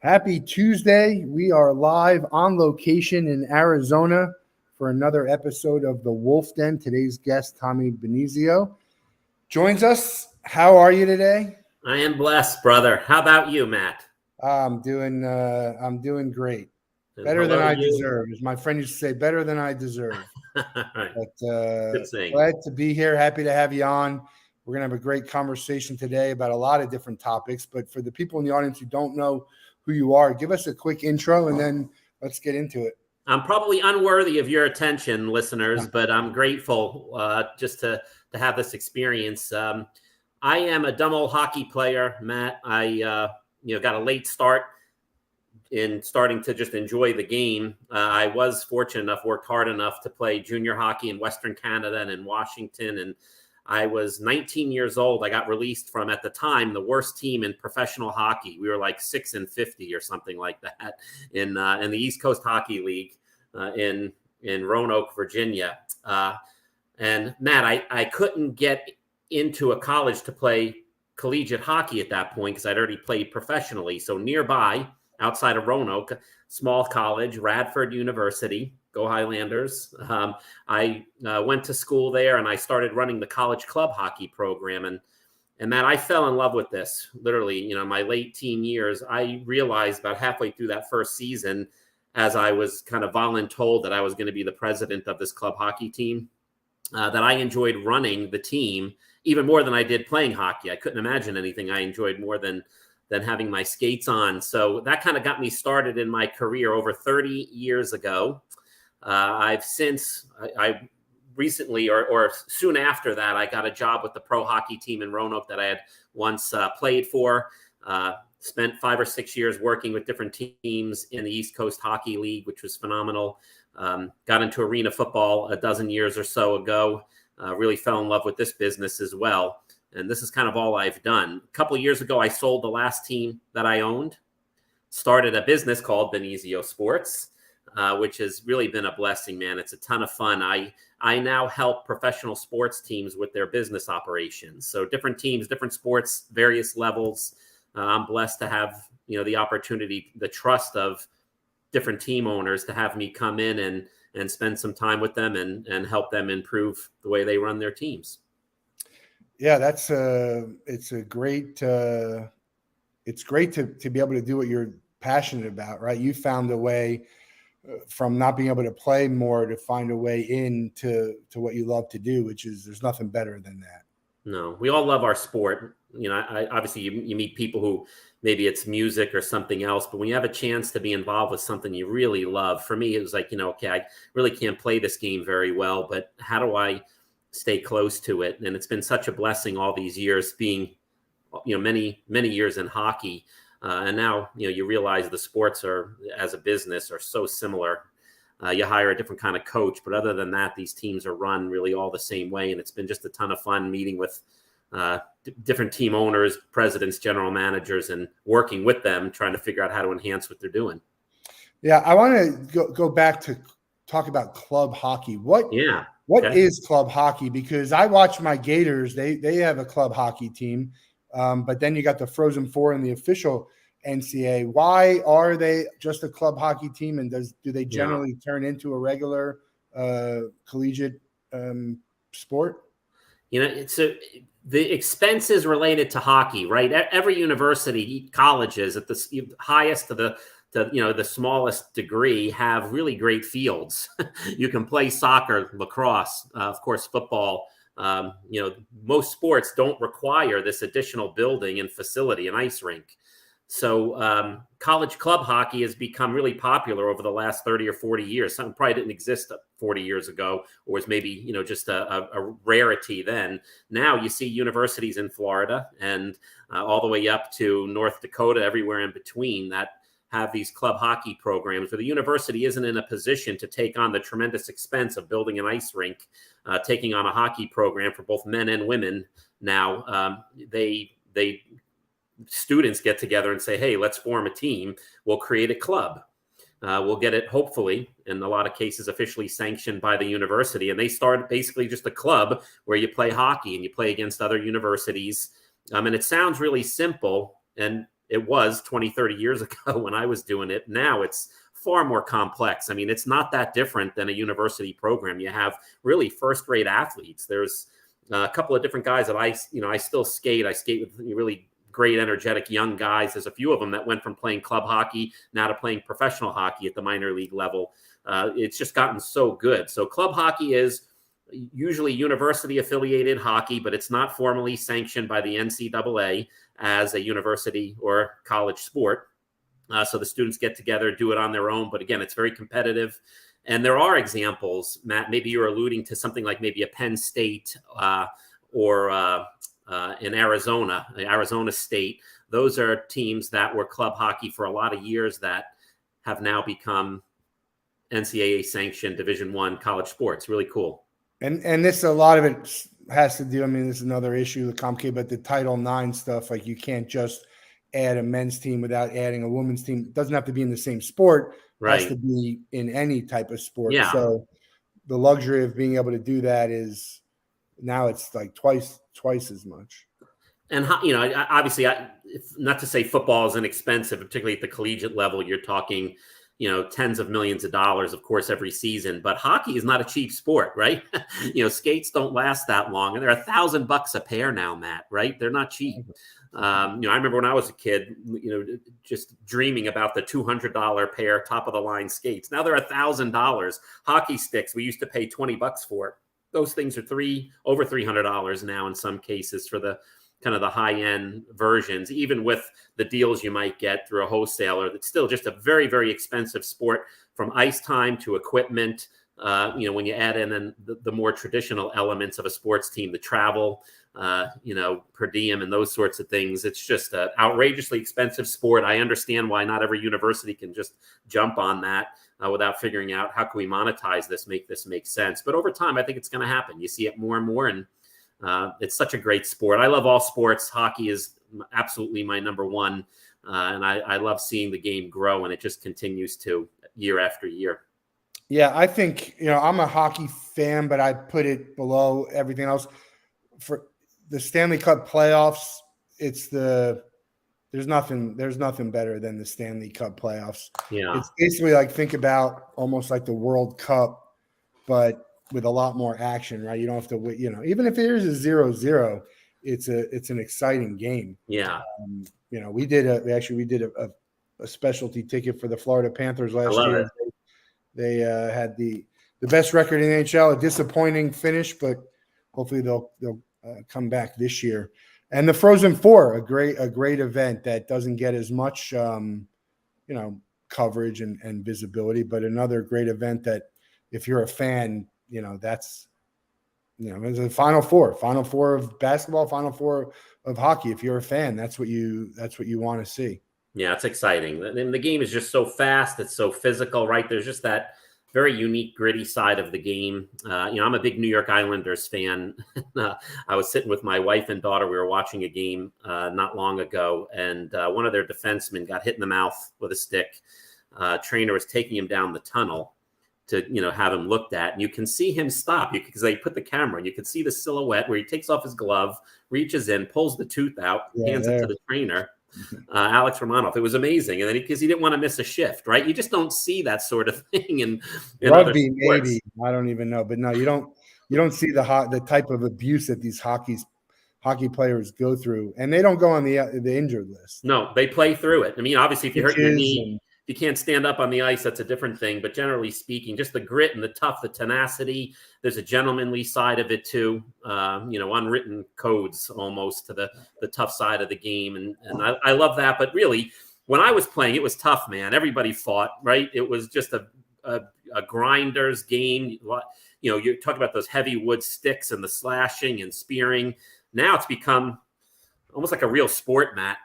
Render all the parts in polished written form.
Happy Tuesday. We are live on location in Arizona for another episode of the Wolff Den. Today's guest, Tommy Benizio, joins us. How are you today? I am blessed, brother. How about you, Matt? I'm doing great. And Better than I hello to you. deserve, as my friend used to say, better than I deserve. Right. But Good saying. glad to be here. Happy to have you on. We're going to have a great conversation today about a lot of different topics. But for the people in the audience who don't know who you are, give us a quick intro and then let's get into it. I'm probably unworthy of your attention, listeners, but I'm grateful just to have this experience. I am a dumb old hockey player, Matt. I got a late start in starting to just enjoy the game. I was fortunate enough, worked hard enough to play junior hockey in Western Canada and in Washington. And I was 19 years old. I got released from, at the time, the worst team in professional hockey. We were like 6-50 or something like that in the East Coast Hockey League in Roanoke, Virginia. And Matt, I couldn't get into a college to play collegiate hockey at that point because I'd already played professionally. So nearby, outside of Roanoke, small college, Radford University, go Highlanders. I went to school there and I started running the college club hockey program. And Matt, I fell in love with this. Literally, my late teen years, I realized about halfway through that first season, as I was kind of voluntold that I was going to be the president of this club hockey team, that I enjoyed running the team even more than I did playing hockey. I couldn't imagine anything I enjoyed more than having my skates on. So that kind of got me started in my career over 30 years ago. I recently, or soon after that, I got a job with the pro hockey team in Roanoke that I had once played for. Spent 5 or 6 years working with different teams in the East Coast Hockey League, which was phenomenal. Got into arena football a dozen years or so ago. Really fell in love with this business as well. And this is kind of all I've done. A couple of years ago, I sold the last team that I owned, started a business called BeniZio Sports, which has really been a blessing, man. It's a ton of fun. I now help professional sports teams with their business operations. So different teams, different sports, various levels. I'm blessed to have, the opportunity, the trust of different team owners to have me come in and spend some time with them and help them improve the way they run their teams. Yeah, it's great to be able to do what you're passionate about, right? You found a way from not being able to play more to find a way into what you love to do, which is, there's nothing better than that. No, we all love our sport. Obviously you meet people who maybe it's music or something else, but when you have a chance to be involved with something you really love, for me, it was like, okay, I really can't play this game very well, but how do I stay close to it? And it's been such a blessing all these years being, many, many years in hockey. And now, you realize the sports as a business are so similar. You hire a different kind of coach, but other than that, these teams are run really all the same way. And it's been just a ton of fun meeting with different team owners, presidents, general managers, and working with them, trying to figure out how to enhance what they're doing. Yeah, I want to go back to talk about club hockey. What is club hockey? Because I watch my Gators. They have a club hockey team, but then you got the Frozen Four and the official NCAA. Why are they just a club hockey team, and do they generally turn into a regular collegiate sport? The expenses related to hockey, right? Every university, colleges at the highest to the smallest degree have really great fields. You can play soccer, lacrosse, of course, football. Most sports don't require this additional building and facility, an ice rink. So college club hockey has become really popular over the last 30 or 40 years. Something probably didn't exist 40 years ago, or was maybe, just a rarity then. Now you see universities in Florida and all the way up to North Dakota, everywhere in between, that have these club hockey programs where the university isn't in a position to take on the tremendous expense of building an ice rink, taking on a hockey program for both men and women. Now students get together and say, hey, let's form a team. We'll create a club. We'll get it, hopefully, in a lot of cases, officially sanctioned by the university. And they start basically just a club where you play hockey and you play against other universities. And it sounds really simple. And it was 20, 30 years ago when I was doing it. Now it's far more complex. I mean, it's not that different than a university program. You have really first-rate athletes. There's a couple of different guys that I still skate. I skate with really great, energetic young guys. There's a few of them that went from playing club hockey now to playing professional hockey at the minor league level. It's just gotten so good. So club hockey is usually university affiliated hockey, but it's not formally sanctioned by the NCAA as a university or college sport. So the students get together, do it on their own. But again, it's very competitive. And there are examples, Matt, maybe you're alluding to something like maybe a Penn State or in Arizona State. Those are teams that were club hockey for a lot of years that have now become NCAA sanctioned Division I college sports. Really cool. And this, a lot of it has to do, I mean, this is another issue, the complicated, but the Title IX stuff, like you can't just add a men's team without adding a women's team. It doesn't have to be in the same sport. Right. It has to be in any type of sport. Yeah. So the luxury of being able to do that is now it's like twice as much. And, obviously, not to say football is inexpensive, particularly at the collegiate level. You're talking, tens of millions of dollars, of course, every season. But hockey is not a cheap sport, right? Skates don't last that long. And they're $1,000 a pair now, Matt, right? They're not cheap. I remember when I was a kid, just dreaming about the $200 pair top of the line skates. Now they're $1,000. Hockey sticks we used to pay $20 for. Those things are over $300 now in some cases for the kind of the high-end versions, even with the deals you might get through a wholesaler. It's still just a very, very expensive sport, from ice time to equipment. When you add in the more traditional elements of a sports team, the travel, per diem and those sorts of things, it's just an outrageously expensive sport. I understand why not every university can just jump on that without figuring out how can we monetize this, make this make sense. But over time, I think it's going to happen. You see it more and more, and it's such a great sport. I love all sports. Hockey is absolutely my number one. And I love seeing the game grow, and it just continues to year after year. Yeah, I think, I'm a hockey fan, but I put it below everything else. For the Stanley Cup playoffs, there's nothing better than the Stanley Cup playoffs. Yeah. It's basically like, think about almost like the World Cup, but with a lot more action, right? You don't have to wait, even if it is a 0-0, it's an exciting game. Yeah. We did a specialty ticket for the Florida Panthers last year. They had the best record in the NHL, a disappointing finish, but hopefully they'll come back this year. And the Frozen Four, a great event that doesn't get as much coverage and visibility, but another great event that if you're a fan, that's it's a Final Four of basketball, Final Four of hockey. If you're a fan, that's what you want to see. Yeah, it's exciting. And the game is just so fast. It's so physical, right? There's just that very unique, gritty side of the game. I'm a big New York Islanders fan. I was sitting with my wife and daughter. We were watching a game not long ago, and one of their defensemen got hit in the mouth with a stick. Trainer was taking him down the tunnel to have him looked at, and you can see him stop because they put the camera, and you can see the silhouette where he takes off his glove, reaches in, pulls the tooth out, hands it to the trainer. Alex Romanov. It was amazing, and then because he didn't want to miss a shift, right? You just don't see that sort of thing in rugby. Maybe I don't even know, but no, you don't see the type of abuse that these hockey players go through, and they don't go on the injured list. No, they play through it. I mean, obviously, if you hurt your knee, you can't stand up on the ice, that's a different thing. But generally speaking, just the grit and the tough, the tenacity. There's a gentlemanly side of it too. Unwritten codes almost to the tough side of the game, and I love that. But really, when I was playing, it was tough, man. Everybody fought, right? It was just a grinder's game. You talk about those heavy wood sticks and the slashing and spearing. Now it's become almost like a real sport, Matt.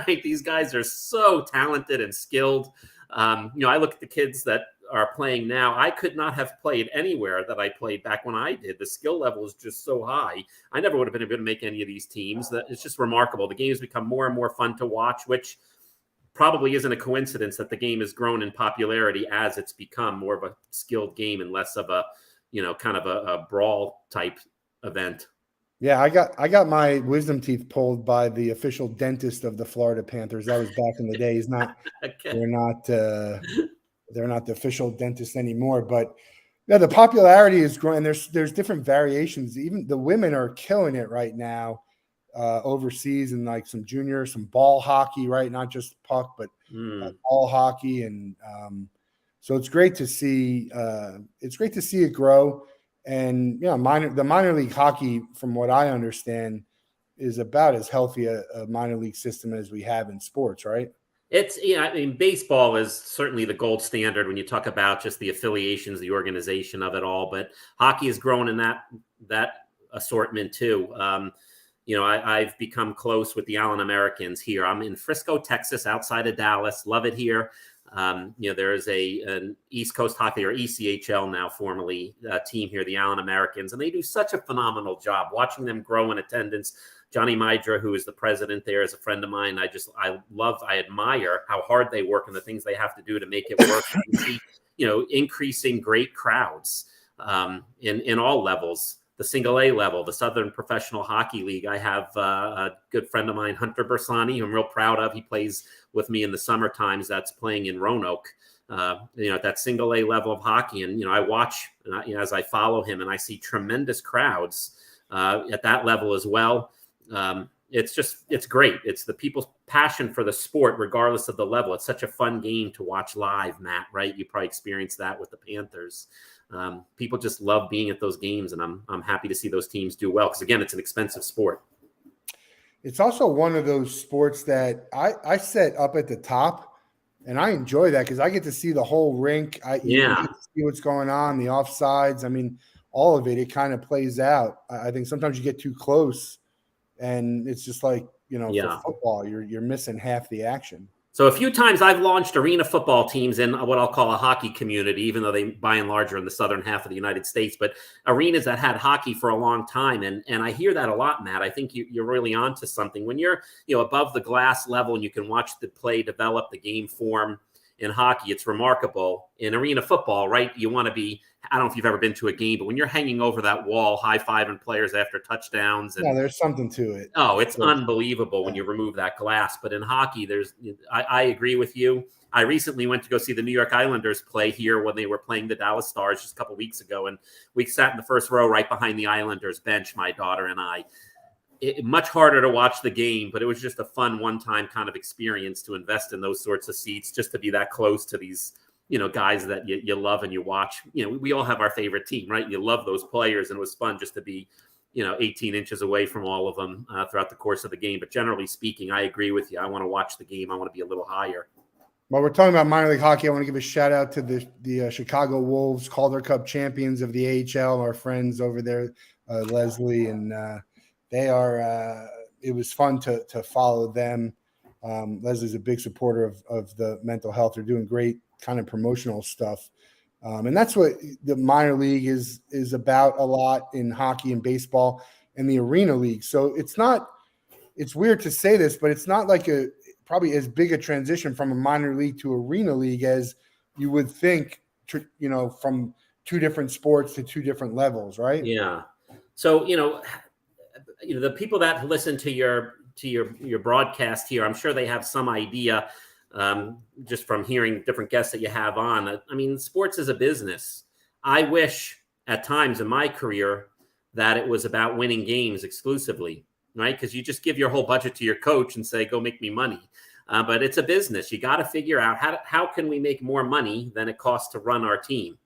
These guys are so talented and skilled. I look at the kids that are playing now. I could not have played anywhere that I played back when I did. The skill level is just so high. I never would have been able to make any of these teams. It's just remarkable. The game has become more and more fun to watch, which probably isn't a coincidence that the game has grown in popularity as it's become more of a skilled game and less of a, kind of a brawl type event. Yeah, I got my wisdom teeth pulled by the official dentist of the Florida Panthers. That was back in the day. He's not. Okay. They're not the official dentist anymore. But yeah, the popularity is growing. There's different variations. Even the women are killing it right now overseas, and like some junior, some ball hockey, right? Not just puck, but ball hockey, and so it's great to see. It's great to see it grow. And the minor league hockey, from what I understand, is about as healthy a minor league system as we have in sports, right? It's, I mean, baseball is certainly the gold standard when you talk about just the affiliations, the organization of it all. But hockey has grown in that assortment too. I've become close with the Allen Americans here. I'm in Frisco, Texas, outside of Dallas. Love it here. There is an East Coast Hockey, or ECHL now formerly, team here, the Allen Americans, and they do such a phenomenal job watching them grow in attendance. Johnny Mydra, who is the president there, is a friend of mine. I admire how hard they work and the things they have to do to make it work. You see, increasing great crowds in all levels. The single A level, the Southern Professional Hockey League. I have a good friend of mine, Hunter Bersani, who I'm real proud of. He plays with me in the summer times. That's playing in Roanoke, at that single A level of hockey. And, I watch as I follow him, and I see tremendous crowds at that level as well. It's great. It's the people's passion for the sport, regardless of the level. It's such a fun game to watch live, Matt, right? You probably experienced that with the Panthers. People just love being at those games, and I'm happy to see those teams do well, because again, it's an expensive sport. It's also one of those sports that I set up at the top, and I enjoy that because I get to see the whole rink. You get to see what's going on, the offsides. I mean, all of it. It kind of plays out. I think sometimes you get too close, and it's just like for football, you're missing half the action. So a few times I've launched arena football teams in what I'll call a hockey community, even though they by and large are in the southern half of the United States, but arenas that had hockey for a long time. And I hear that a lot, Matt. I think you're really onto something. When you're above the glass level and you can watch the play develop, the game form in hockey, it's remarkable. In arena football, right, you want to be, I don't know if you've ever been to a game, but when you're hanging over that wall, high-fiving players after touchdowns. And, there's something to it. Oh, it's unbelievable when you remove that glass. But in hockey, I agree with you. I recently went to go see the New York Islanders play here when they were playing the Dallas Stars just a couple weeks ago. And we sat in the first row right behind the Islanders bench, my daughter and I. Much harder to watch the game, but it was just a fun one-time kind of experience to invest in those sorts of seats, just to be that close to these guys that you love and you watch. We all have our favorite team, right? You love those players, and it was fun just to be 18 inches away from all of them throughout the course of the game. But generally speaking, I agree with you. I want to watch the game. I want to be a little higher. While we're talking about minor league hockey, I want to give a shout out to the Chicago Wolves, Calder Cup champions of the AHL, our friends over there, Leslie, and they are. It was fun to follow them. Leslie's a big supporter of the mental health. They're doing great kind of promotional stuff. And that's what the minor league is about a lot in hockey and baseball and the arena league. So it's weird to say this, but it's not like probably as big a transition from a minor league to arena league as you would think, from two different sports to two different levels, right? Yeah. So, the people that listen to your broadcast here, I'm sure they have some idea just from hearing different guests that you have on. I mean, sports is a business. I wish at times in my career that it was about winning games exclusively, right? Because you just give your whole budget to your coach and say, go make me money. But it's a business. You got to figure out how can we make more money than it costs to run our team.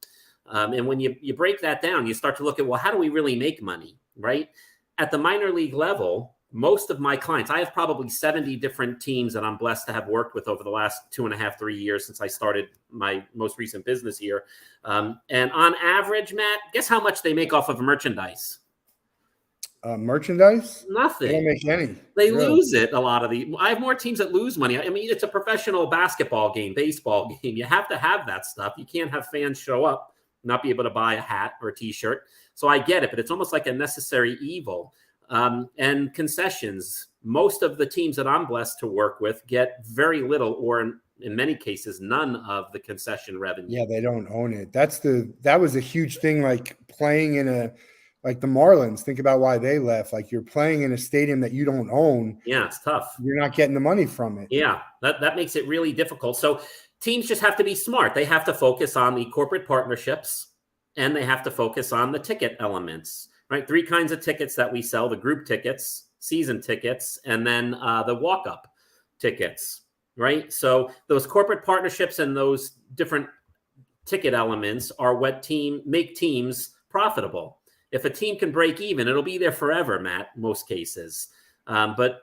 And when you break that down, you start to look at, well, how do we really make money, right? At the minor league level, most of my clients, I have probably 70 different teams that I'm blessed to have worked with over the last 2.5, 3 years since I started my most recent business here. And on average, Matt, guess how much they make off of merchandise? Merchandise? Nothing. They don't make any. They lose it. A lot of I have more teams that lose money. I mean, it's a professional basketball game, baseball game. You have to have that stuff. You can't have fans show up, not be able to buy a hat or a T-shirt. So I get it, but it's almost like a necessary evil. And concessions. Most of the teams that I'm blessed to work with get very little, or in many cases, none of the concession revenue. Yeah, they don't own it. That was a huge thing. Like playing in like the Marlins, think about why they left. Like, you're playing in a stadium that you don't own. Yeah, it's tough. You're not getting the money from it. Yeah, that makes it really difficult. So teams just have to be smart. They have to focus on the corporate partnerships, and they have to focus on the ticket elements, right? 3 kinds of tickets that we sell: the group tickets, season tickets, and then the walk-up tickets, right? So those corporate partnerships and those different ticket elements are what make teams profitable. If a team can break even, it'll be there forever, Matt, most cases. But,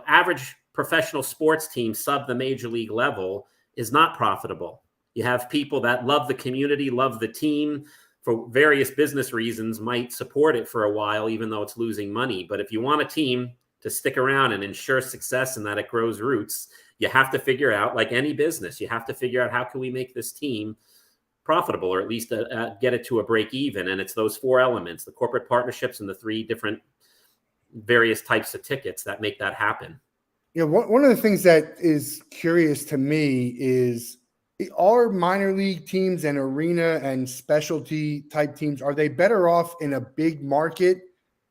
average professional sports team sub the major league level is not profitable. You have people that love the community, love the team, for various business reasons, might support it for a while, even though it's losing money. But if you want a team to stick around and ensure success and that it grows roots, you have to figure out, like any business, you have to figure out, how can we make this team profitable, or at least get it to a break even. And it's those 4 elements: the corporate partnerships and the 3 different various types of tickets that make that happen. One of the things that is curious to me is, are minor league teams and arena and specialty type teams, are they better off in a big market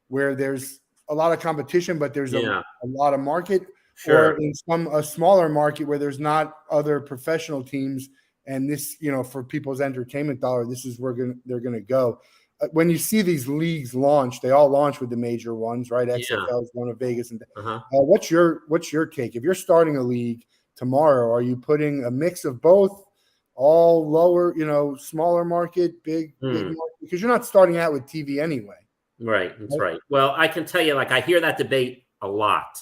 where there's a lot of competition, but there's a lot of market, or in a smaller market where there's not other professional teams, and this, for people's entertainment dollar, this is where they're going to go? When you see these leagues launch, they all launch with the major ones, right? XFL is one of Vegas. And what's your take? If you're starting a league tomorrow, are you putting a mix of both, all lower, smaller market, big market? Because you're not starting out with TV anyway. Right. That's right. Well, I can tell you, I hear that debate a lot,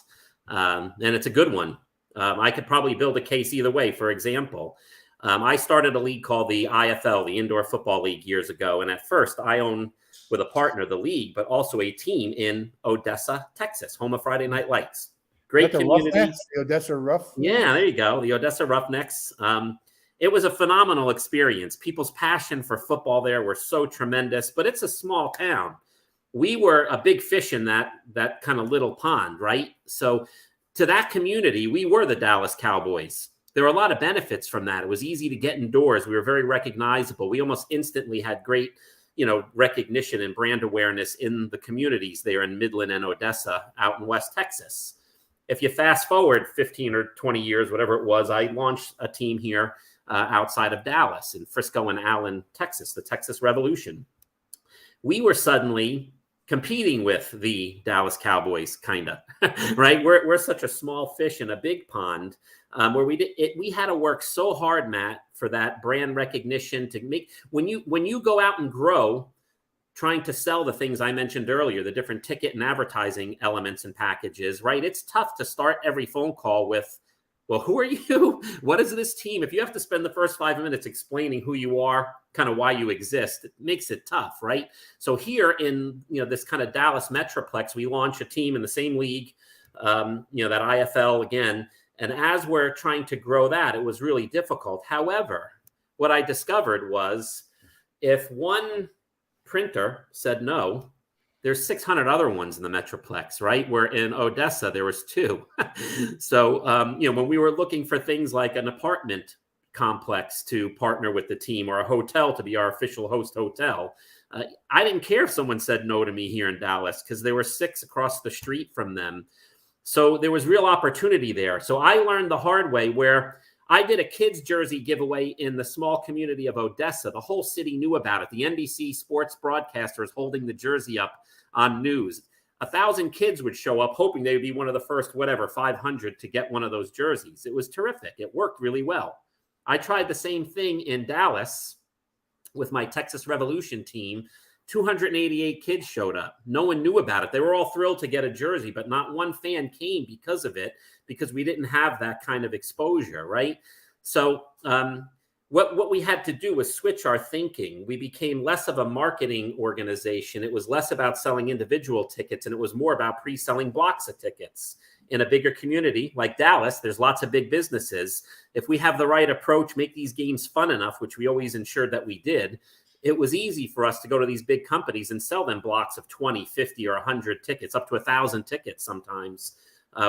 and it's a good one. I could probably build a case either way. For example, I started a league called the IFL, the Indoor Football League, years ago. And at first, I owned, with a partner, the league, but also a team in Odessa, Texas, home of Friday Night Lights. Great community. The Odessa Rough. Yeah, there you go. The Odessa Roughnecks. It was a phenomenal experience. People's passion for football there were so tremendous, but it's a small town. We were a big fish in that kind of little pond, right? So to that community, we were the Dallas Cowboys. There were a lot of benefits from that. It was easy to get indoors. We were very recognizable. We almost instantly had great, recognition and brand awareness in the communities there in Midland and Odessa out in West Texas. If you fast forward 15 or 20 years, whatever it was, I launched a team here outside of Dallas, in Frisco and Allen, Texas, the Texas Revolution. We were suddenly competing with the Dallas Cowboys, kind of, right? We're such a small fish in a big pond, where we had to work so hard, Matt, for that brand recognition to make, when you go out and grow, trying to sell the things I mentioned earlier, the different ticket and advertising elements and packages, right? It's tough to start every phone call with, well, who are you? What is this team? If you have to spend the first 5 minutes explaining who you are, kind of why you exist, it makes it tough, right? So here in, this kind of Dallas Metroplex, we launch a team in the same league, that IFL again. And as we're trying to grow that, it was really difficult. However, what I discovered was, if one printer said no, there's 600 other ones in the Metroplex, right? Where in Odessa, there was 2. So, when we were looking for things like an apartment complex to partner with the team, or a hotel to be our official host hotel, I didn't care if someone said no to me here in Dallas, because there were 6 across the street from them. So there was real opportunity there. So I learned the hard way, where I did a kids jersey giveaway in the small community of Odessa. The whole city knew about it. The NBC Sports broadcaster is holding the jersey up on news. 1,000 kids would show up hoping they would be one of the first, 500 to get one of those jerseys. It was terrific. It worked really well. I tried the same thing in Dallas with my Texas Revolution team. 288 kids showed up. No one knew about it. They were all thrilled to get a jersey, but not one fan came because of it, because we didn't have that kind of exposure, right? So what we had to do was switch our thinking. We became less of a marketing organization. It was less about selling individual tickets, and it was more about pre-selling blocks of tickets. In a bigger community like Dallas, there's lots of big businesses. If we have the right approach, make these games fun enough, which we always ensured that we did, it was easy for us to go to these big companies and sell them blocks of 20, 50, or 100 tickets, up to 1,000 tickets sometimes.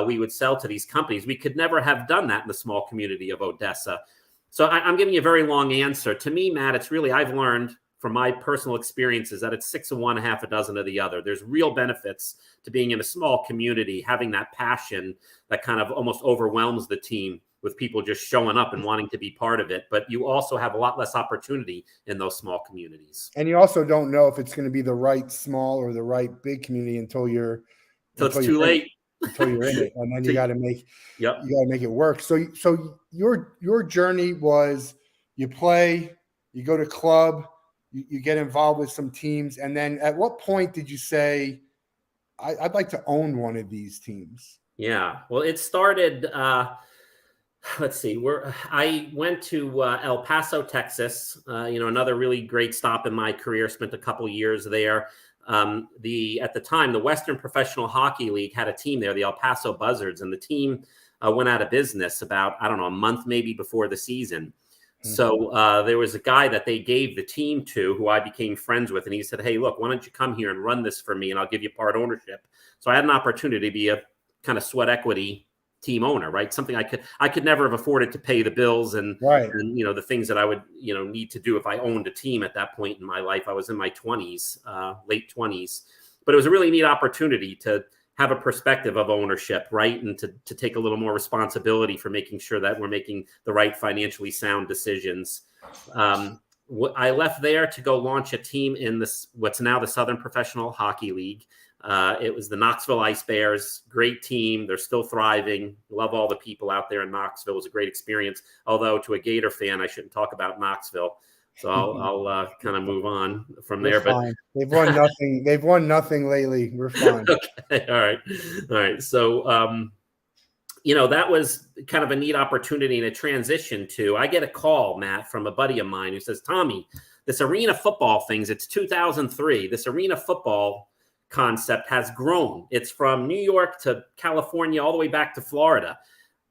We would sell to these companies. We could never have done that in the small community of Odessa. So I'm giving you a very long answer. To me, Matt, it's really, I've learned from my personal experience is that it's 6 of one, half a dozen of the other. There's real benefits to being in a small community, having that passion that kind of almost overwhelms the team with people just showing up and wanting to be part of it. But you also have a lot less opportunity in those small communities. And you also don't know if it's going to be the right small or the right big community until it's too late. Until you're in it, and then you got to make it work. So your journey was you play, you go to club, you get involved with some teams, and then at what point did you say, I'd like to own one of these teams? Yeah, well, it started. Let's see. I went to El Paso, Texas. Another really great stop in my career. Spent a couple years there. At the time, the Western Professional Hockey League had a team there, the El Paso Buzzards, and the team went out of business about, I don't know, a month maybe before the season. So there was a guy that they gave the team to who I became friends with, and he said, "Hey, look, why don't you come here and run this for me, and I'll give you part ownership." So I had an opportunity to be a kind of sweat equity team owner, right? Something I could never have afforded to pay the bills and the things that I would need to do if I owned a team at that point in my life. I was in my 20s, late 20s, but it was a really neat opportunity to have a perspective of ownership, right? And to take a little more responsibility for making sure that we're making the right financially sound decisions. I left there to go launch a team in what's now the Southern Professional Hockey League. It was the Knoxville Ice Bears, great team. They're still thriving. Love all the people out there in Knoxville. It was a great experience. Although to a Gator fan, I shouldn't talk about Knoxville. So I'll kind of move on from there. Fine. But they've won nothing. They've won nothing lately. We're fine. Okay. All right. So, that was kind of a neat opportunity and a transition to, I get a call, Matt, from a buddy of mine who says, "Tommy, this arena football things, it's 2003. This arena football concept has grown. It's from New York to California, all the way back to Florida.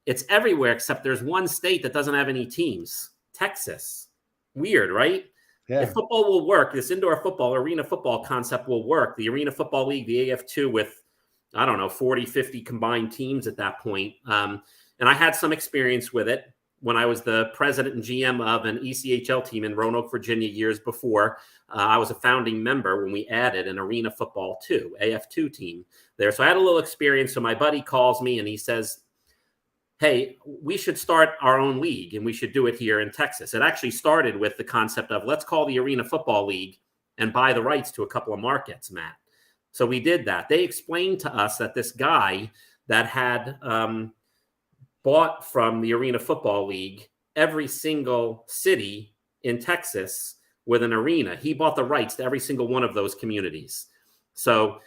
It's everywhere except there's one state that doesn't have any teams, Texas. Weird, right? Yeah. If football will work, this indoor football, arena football concept will work. The Arena Football League, the AF2 with, I don't know, 40, 50 combined teams at that point. And I had some experience with it when I was the president and GM of an ECHL team in Roanoke, Virginia, years before. I was a founding member when we added an Arena Football 2, AF2 team there. So I had a little experience. So my buddy calls me and he says, "Hey, we should start our own league and we should do it here in Texas." It actually started with the concept of let's call the Arena Football League and buy the rights to a couple of markets, Matt. So we did that. They explained to us that this guy that had bought from the Arena Football League every single city in Texas with an arena, he bought the rights to every single one of those communities. So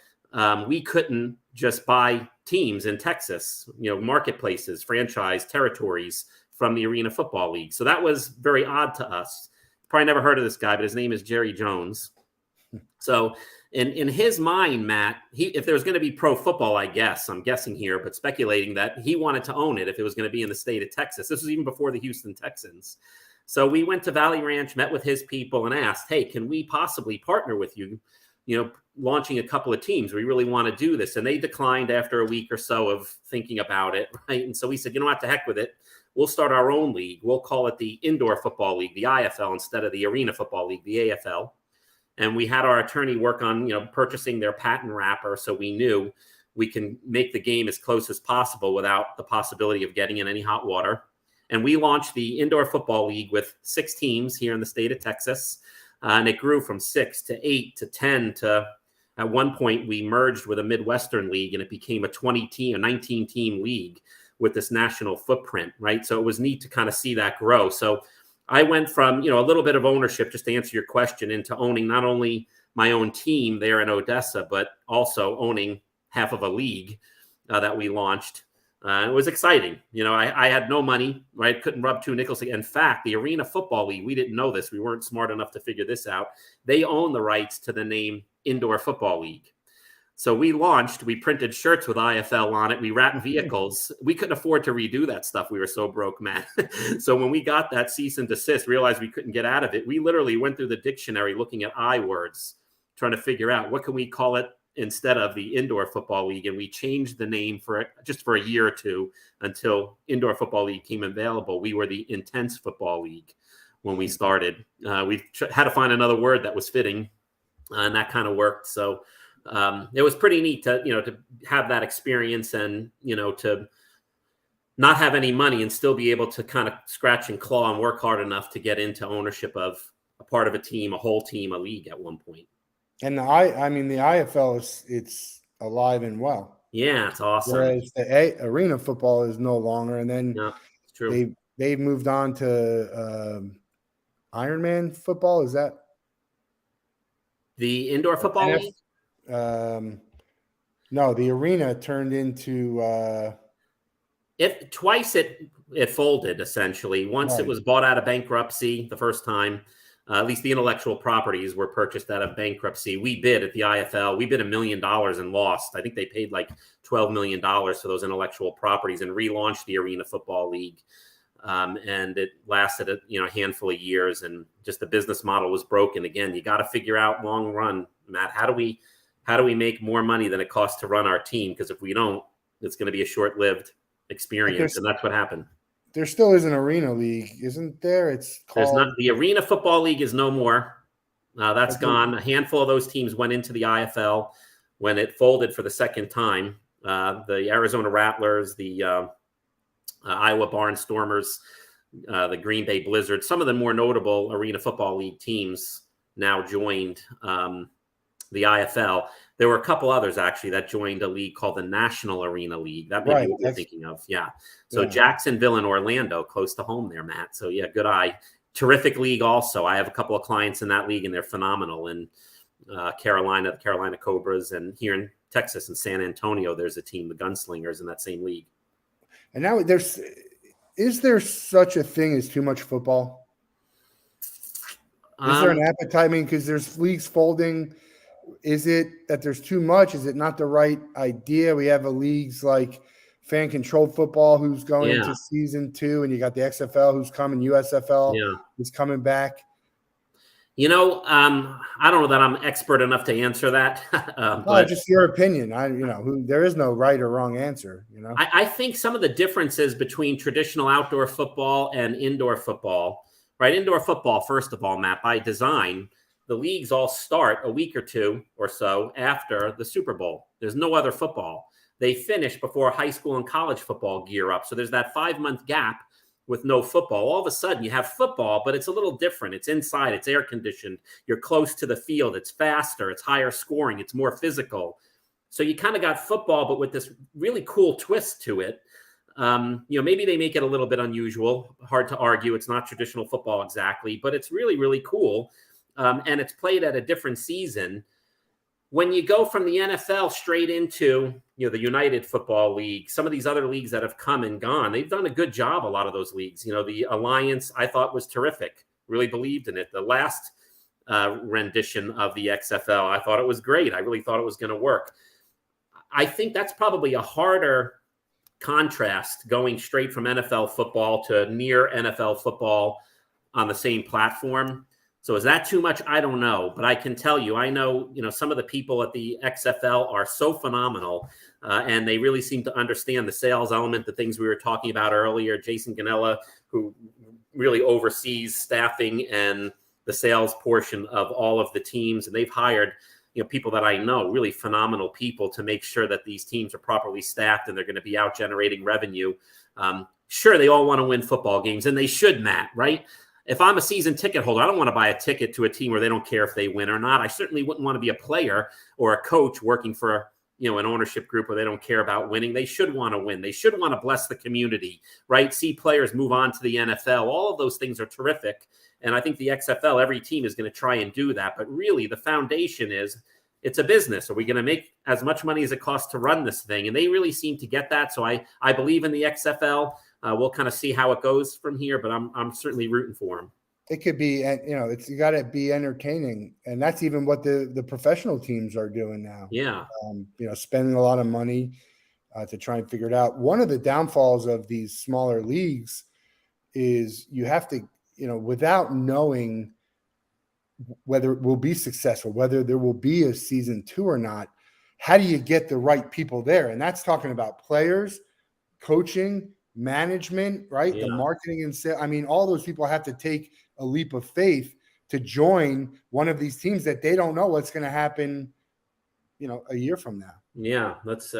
we couldn't just buy teams in Texas, marketplaces, franchise territories from the Arena Football League. So that was very odd to us. Probably never heard of this guy, but his name is Jerry Jones. So in his mind, Matt, if there was going to be pro football, I'm guessing here, but speculating that he wanted to own it if it was going to be in the state of Texas. This was even before the Houston Texans. So we went to Valley Ranch, met with his people and asked, "Hey, can we possibly partner with you, launching a couple of teams? We really want to do this." And they declined after a week or so of thinking about it, right? And so we said, "You know what, to heck with it. We'll start our own league. We'll call it the Indoor Football League, the IFL, instead of the Arena Football League, the AFL." And we had our attorney work on, purchasing their patent wrapper, so we knew we can make the game as close as possible without the possibility of getting in any hot water. And we launched the Indoor Football League with 6 teams here in the state of Texas. And it grew from 6 to 8 to 10 to, at one point, we merged with a Midwestern league and it became a 19-team league with this national footprint, right? So it was neat to kind of see that grow. So I went from, a little bit of ownership, just to answer your question, into owning not only my own team there in Odessa, but also owning half of a league that we launched. It was exciting. I had no money, right? Couldn't rub 2 nickels. In fact, the Arena Football League, we didn't know this. We weren't smart enough to figure this out. They own the rights to the name Indoor Football League. So we printed shirts with IFL on it. We wrapped vehicles. We couldn't afford to redo that stuff. We were so broke, man. So when we got that cease and desist, realized we couldn't get out of it, we literally went through the dictionary looking at I words, trying to figure out what can we call it instead of the Indoor Football League. And we changed the name for a year or two until Indoor Football League came available. We were the Intense Football League when we started. We had to find another word that was fitting, and that kind of worked. So it was pretty neat to, to have that experience and, to not have any money and still be able to kind of scratch and claw and work hard enough to get into ownership of a part of a team, a whole team, a league at one point. And the IFL it's alive and well. Yeah, it's awesome. Whereas the arena football is no longer. And then it's true. They moved on to Ironman football. Is that the indoor football league? No, the arena turned into twice it folded essentially. Once It was bought out of bankruptcy the first time. At least the intellectual properties were purchased out of bankruptcy. We bid at the IFL. We bid $1 million and lost. I think they paid like $12 million for those intellectual properties and relaunched the Arena Football League. And it lasted a handful of years, and just the business model was broken. Again, you got to figure out long run, Matt, how do we make more money than it costs to run our team? Because if we don't, it's going to be a short-lived experience, and that's what happened. There still is an arena league, isn't there? It's called... There's not. The Arena Football League is no more. That's gone. A handful of those teams went into the IFL when it folded for the second time. The Arizona Rattlers, the Iowa Barnstormers, the Green Bay Blizzard. Some of the more notable Arena Football League teams now joined the IFL. There were a couple others actually that joined a league called the National Arena League. That may be what you're thinking of. Yeah. So Jacksonville and Orlando, close to home there, Matt. So yeah, good eye. Terrific league also. I have a couple of clients in that league, and they're phenomenal. In Carolina, the Carolina Cobras, and here in Texas in San Antonio, there's a team, the Gunslingers, in that same league. And now is there such a thing as too much football? Is there an appetite? I mean, because there's leagues folding. Is it that there's too much? Is it not the right idea? We have leagues like fan controlled football who's going into season 2, and you got the XFL who's coming, USFL is coming back. I don't know that I'm expert enough to answer that. But just your opinion. There is no right or wrong answer. I think some of the differences between traditional outdoor football and indoor football, right? Indoor football, first of all, Matt, by design, the leagues all start a week or two or so after the Super Bowl. There's no other football. They finish before high school and college football gear up. So there's that 5-month gap with no football. All of a sudden you have football, but it's a little different. It's inside, it's air conditioned. You're close to the field. It's faster, it's higher scoring, it's more physical. So you kind of got football, but with this really cool twist to it. Maybe they make it a little bit unusual. Hard to argue. It's not traditional football exactly, but it's really, really cool. And it's played at a different season. When you go from the NFL straight into, the United Football League, some of these other leagues that have come and gone, they've done a good job, a lot of those leagues. The Alliance, I thought, was terrific. Really believed in it. The last rendition of the XFL, I thought it was great. I really thought it was going to work. I think that's probably a harder contrast, going straight from NFL football to near NFL football on the same platform. So is that too much? I don't know, but I can tell you, I know, some of the people at the XFL are so phenomenal, and they really seem to understand the sales element, the things we were talking about earlier. Jason Ganella, who really oversees staffing and the sales portion of all of the teams, and they've hired, people that I know, really phenomenal people, to make sure that these teams are properly staffed and they're going to be out generating revenue. Sure, they all want to win football games, and they should, Matt, right? If I'm a season ticket holder, I don't want to buy a ticket to a team where they don't care if they win or not. I certainly wouldn't want to be a player or a coach working for, an ownership group where they don't care about winning. They should want to win. They should want to bless the community, right? See players move on to the NFL. All of those things are terrific. And I think the XFL, every team is going to try and do that. But really, the foundation is it's a business. Are we going to make as much money as it costs to run this thing? And they really seem to get that. So I believe in the XFL. We'll kind of see how it goes from here, but I'm certainly rooting for him. It could be, you got to be entertaining, and that's even what the professional teams are doing now. Yeah, spending a lot of money to try and figure it out. One of the downfalls of these smaller leagues is you have to, without knowing whether it will be successful, whether there will be a season 2 or not. How do you get the right people there? And that's talking about players, coaching, management, right? Yeah. The marketing and sales. I mean, all those people have to take a leap of faith to join one of these teams that they don't know what's going to happen, a year from now. Yeah, it's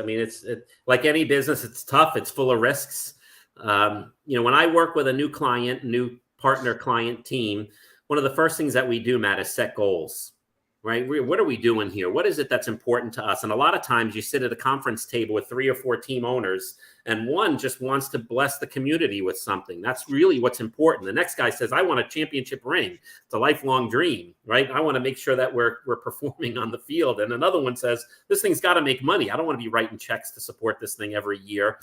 like any business, it's tough. It's full of risks. When I work with a new client, new partner client team, one of the first things that we do, Matt, is set goals, right? What are we doing here? What is it that's important to us? And a lot of times you sit at a conference table with 3 or 4 team owners, and one just wants to bless the community with something. That's really what's important. The next guy says, I want a championship ring. It's a lifelong dream, right? I want to make sure that we're performing on the field. And another one says, this thing's got to make money. I don't want to be writing checks to support this thing every year.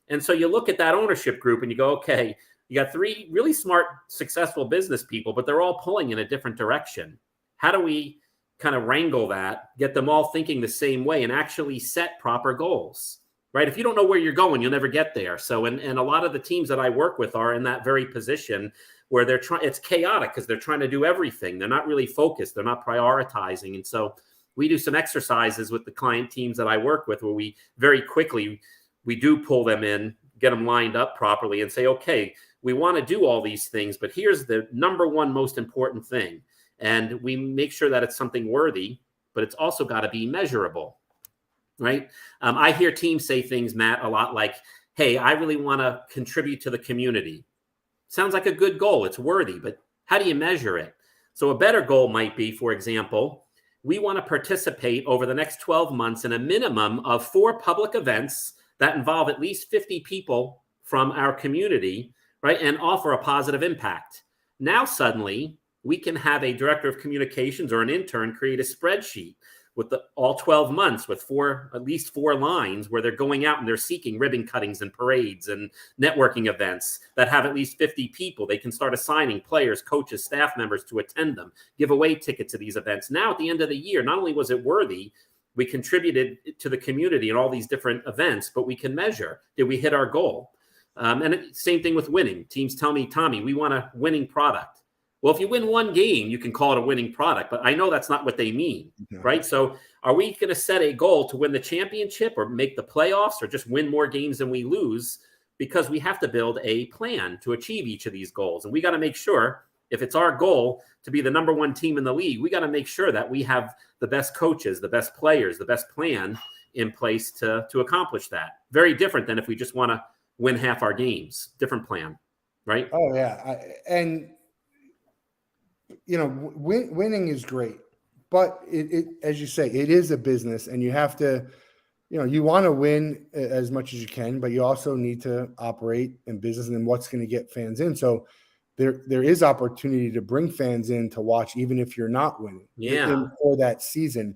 And so you look at that ownership group and you go, okay, you got 3 really smart, successful business people, but they're all pulling in a different direction. How do we kind of wrangle that, get them all thinking the same way, and actually set proper goals, right? If you don't know where you're going, you'll never get there. So, and a lot of the teams that I work with are in that very position where they're trying, it's chaotic because they're trying to do everything. They're not really focused. They're not prioritizing. And so we do some exercises with the client teams that I work with where we very quickly, we do pull them in, get them lined up properly and say, okay, we want to do all these things, but here's the number one most important thing. And we make sure that it's something worthy, but it's also got to be measurable, right? I hear teams say things, Matt, a lot like, hey, I really want to contribute to the community. Sounds like a good goal. It's worthy, but how do you measure it? So a better goal might be, for example, we want to participate over the next 12 months in a minimum of 4 public events that involve at least 50 people from our community, right? And offer a positive impact. Now, suddenly, we can have a director of communications or an intern create a spreadsheet with all 12 months with at least 4 lines where they're going out and they're seeking ribbon cuttings and parades and networking events that have at least 50 people. They can start assigning players, coaches, staff members to attend them, give away tickets to these events. Now, at the end of the year, not only was it worthy, we contributed to the community in all these different events, but we can measure, did we hit our goal? Same thing with winning. Teams tell me, Tommy, we want a winning product. Well, if you win 1 game, you can call it a winning product, but I know that's not what they mean, right? So are we going to set a goal to win the championship or make the playoffs or just win more games than we lose? Because we have to build a plan to achieve each of these goals. And we got to make sure, if it's our goal to be the number 1 team in the league, we got to make sure that we have the best coaches, the best players, the best plan in place to accomplish that. Very different than if we just want to win half our games. Different plan, right? Oh, yeah. Winning is great, but it, as you say, it is a business, and you have to, you want to win as much as you can, but you also need to operate in business and what's going to get fans in. So there is opportunity to bring fans in to watch, even if you're not winning for that season.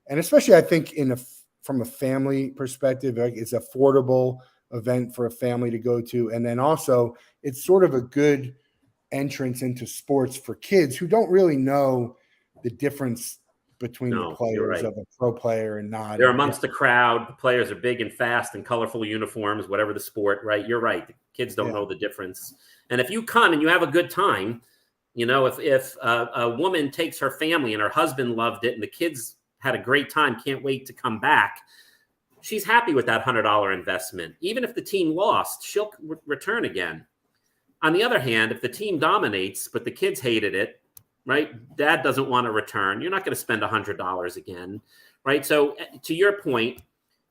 And especially, I think from a family perspective, like, it's affordable event for a family to go to. And then also it's sort of a good entrance into sports for kids who don't really know the difference between the players of a pro player and not. They're amongst the crowd. The players are big and fast in colorful uniforms, whatever the sport, right? You're right. The kids don't know the difference. And if you come and you have a good time, if a woman takes her family and her husband loved it and the kids had a great time, can't wait to come back, she's happy with that $100 investment. Even if the team lost, she'll return again. On the other hand, if the team dominates, but the kids hated it, right? Dad doesn't want to return. You're not going to spend $100 again, right? So to your point,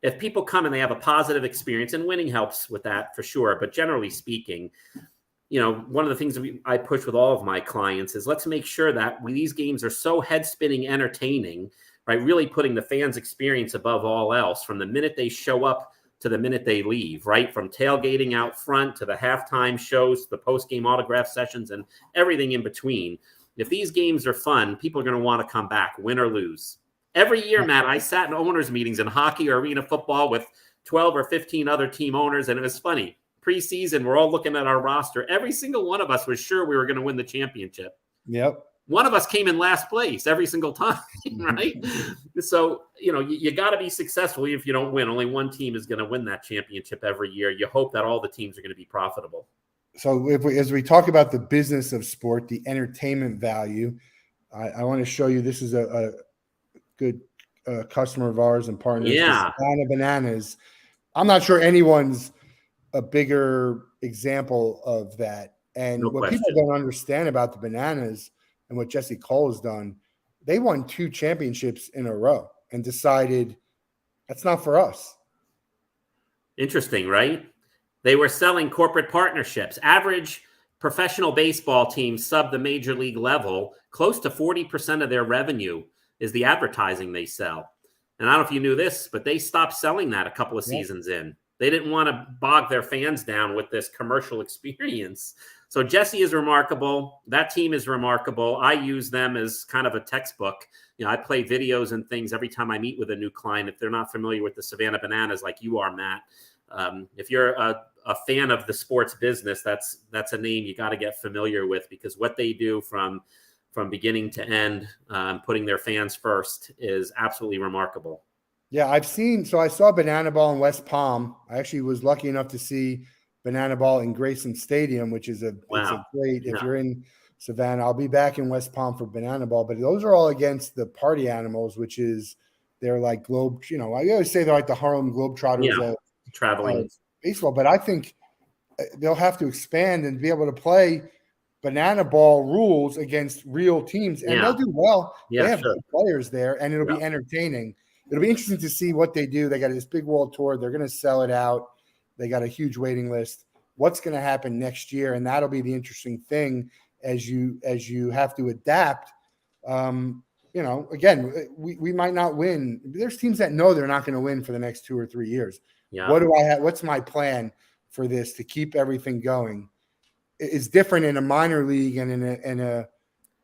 if people come and they have a positive experience, and winning helps with that for sure, but generally speaking, one of the things that I push with all of my clients is let's make sure that these games are so head-spinning entertaining, right? Really putting the fans' experience above all else from the minute they show up to the minute they leave, right? From tailgating out front to the halftime shows, the post-game autograph sessions, and everything in between. If these games are fun, people are going to want to come back, win or lose. Every year, Matt, I sat in owners' meetings in hockey or arena football with 12 or 15 other team owners, and it was funny. Preseason, we're all looking at our roster. Every single one of us was sure we were going to win the championship. Yep. One of us came in last place every single time, right? So, you got to be successful even if you don't win. Only one team is going to win that championship every year. You hope that all the teams are going to be profitable. So as we talk about the business of sport, the entertainment value, I want to show you, this is a good customer of ours and partners. Yeah. Bananas. I'm not sure anyone's a bigger example of that. And No what question. people don't understand about the Bananas and what Jesse Cole has done, they won 2 championships in a row and decided that's not for us. Interesting, right? They were selling corporate partnerships. Average professional baseball teams sub the major league level, close to 40% of their revenue is the advertising they sell. And I don't know if you knew this, but they stopped selling that a couple of seasons in. They didn't want to bog their fans down with this commercial experience. So Jesse is remarkable. That team is remarkable. I use them as kind of a textbook. I play videos and things every time I meet with a new client. If they're not familiar with the Savannah Bananas like you are, Matt, if you're a fan of the sports business, that's a name you got to get familiar with, because what they do from beginning to end, putting their fans first, is absolutely remarkable. Yeah, I saw Banana Ball in West Palm. I actually was lucky enough to see Banana Ball in Grayson Stadium, which is it's a great, if you're in Savannah, I'll be back in West Palm for Banana Ball, but those are all against the Party Animals, which is, they're like Globe, I always say they're like the Harlem Globetrotters of traveling baseball, but I think they'll have to expand and be able to play Banana Ball rules against real teams, and they'll do well. They have good players there, and it'll be entertaining. It'll be interesting to see what they do. They got this big world tour. They're going to sell it out. They got a huge waiting list. What's going to happen next year? And that'll be the interesting thing as you have to adapt. Again, we might not win. There's teams that know they're not going to win for the next 2 or 3 years. Yeah. What do I have? What's my plan for this to keep everything going? It's different in a minor league and in a I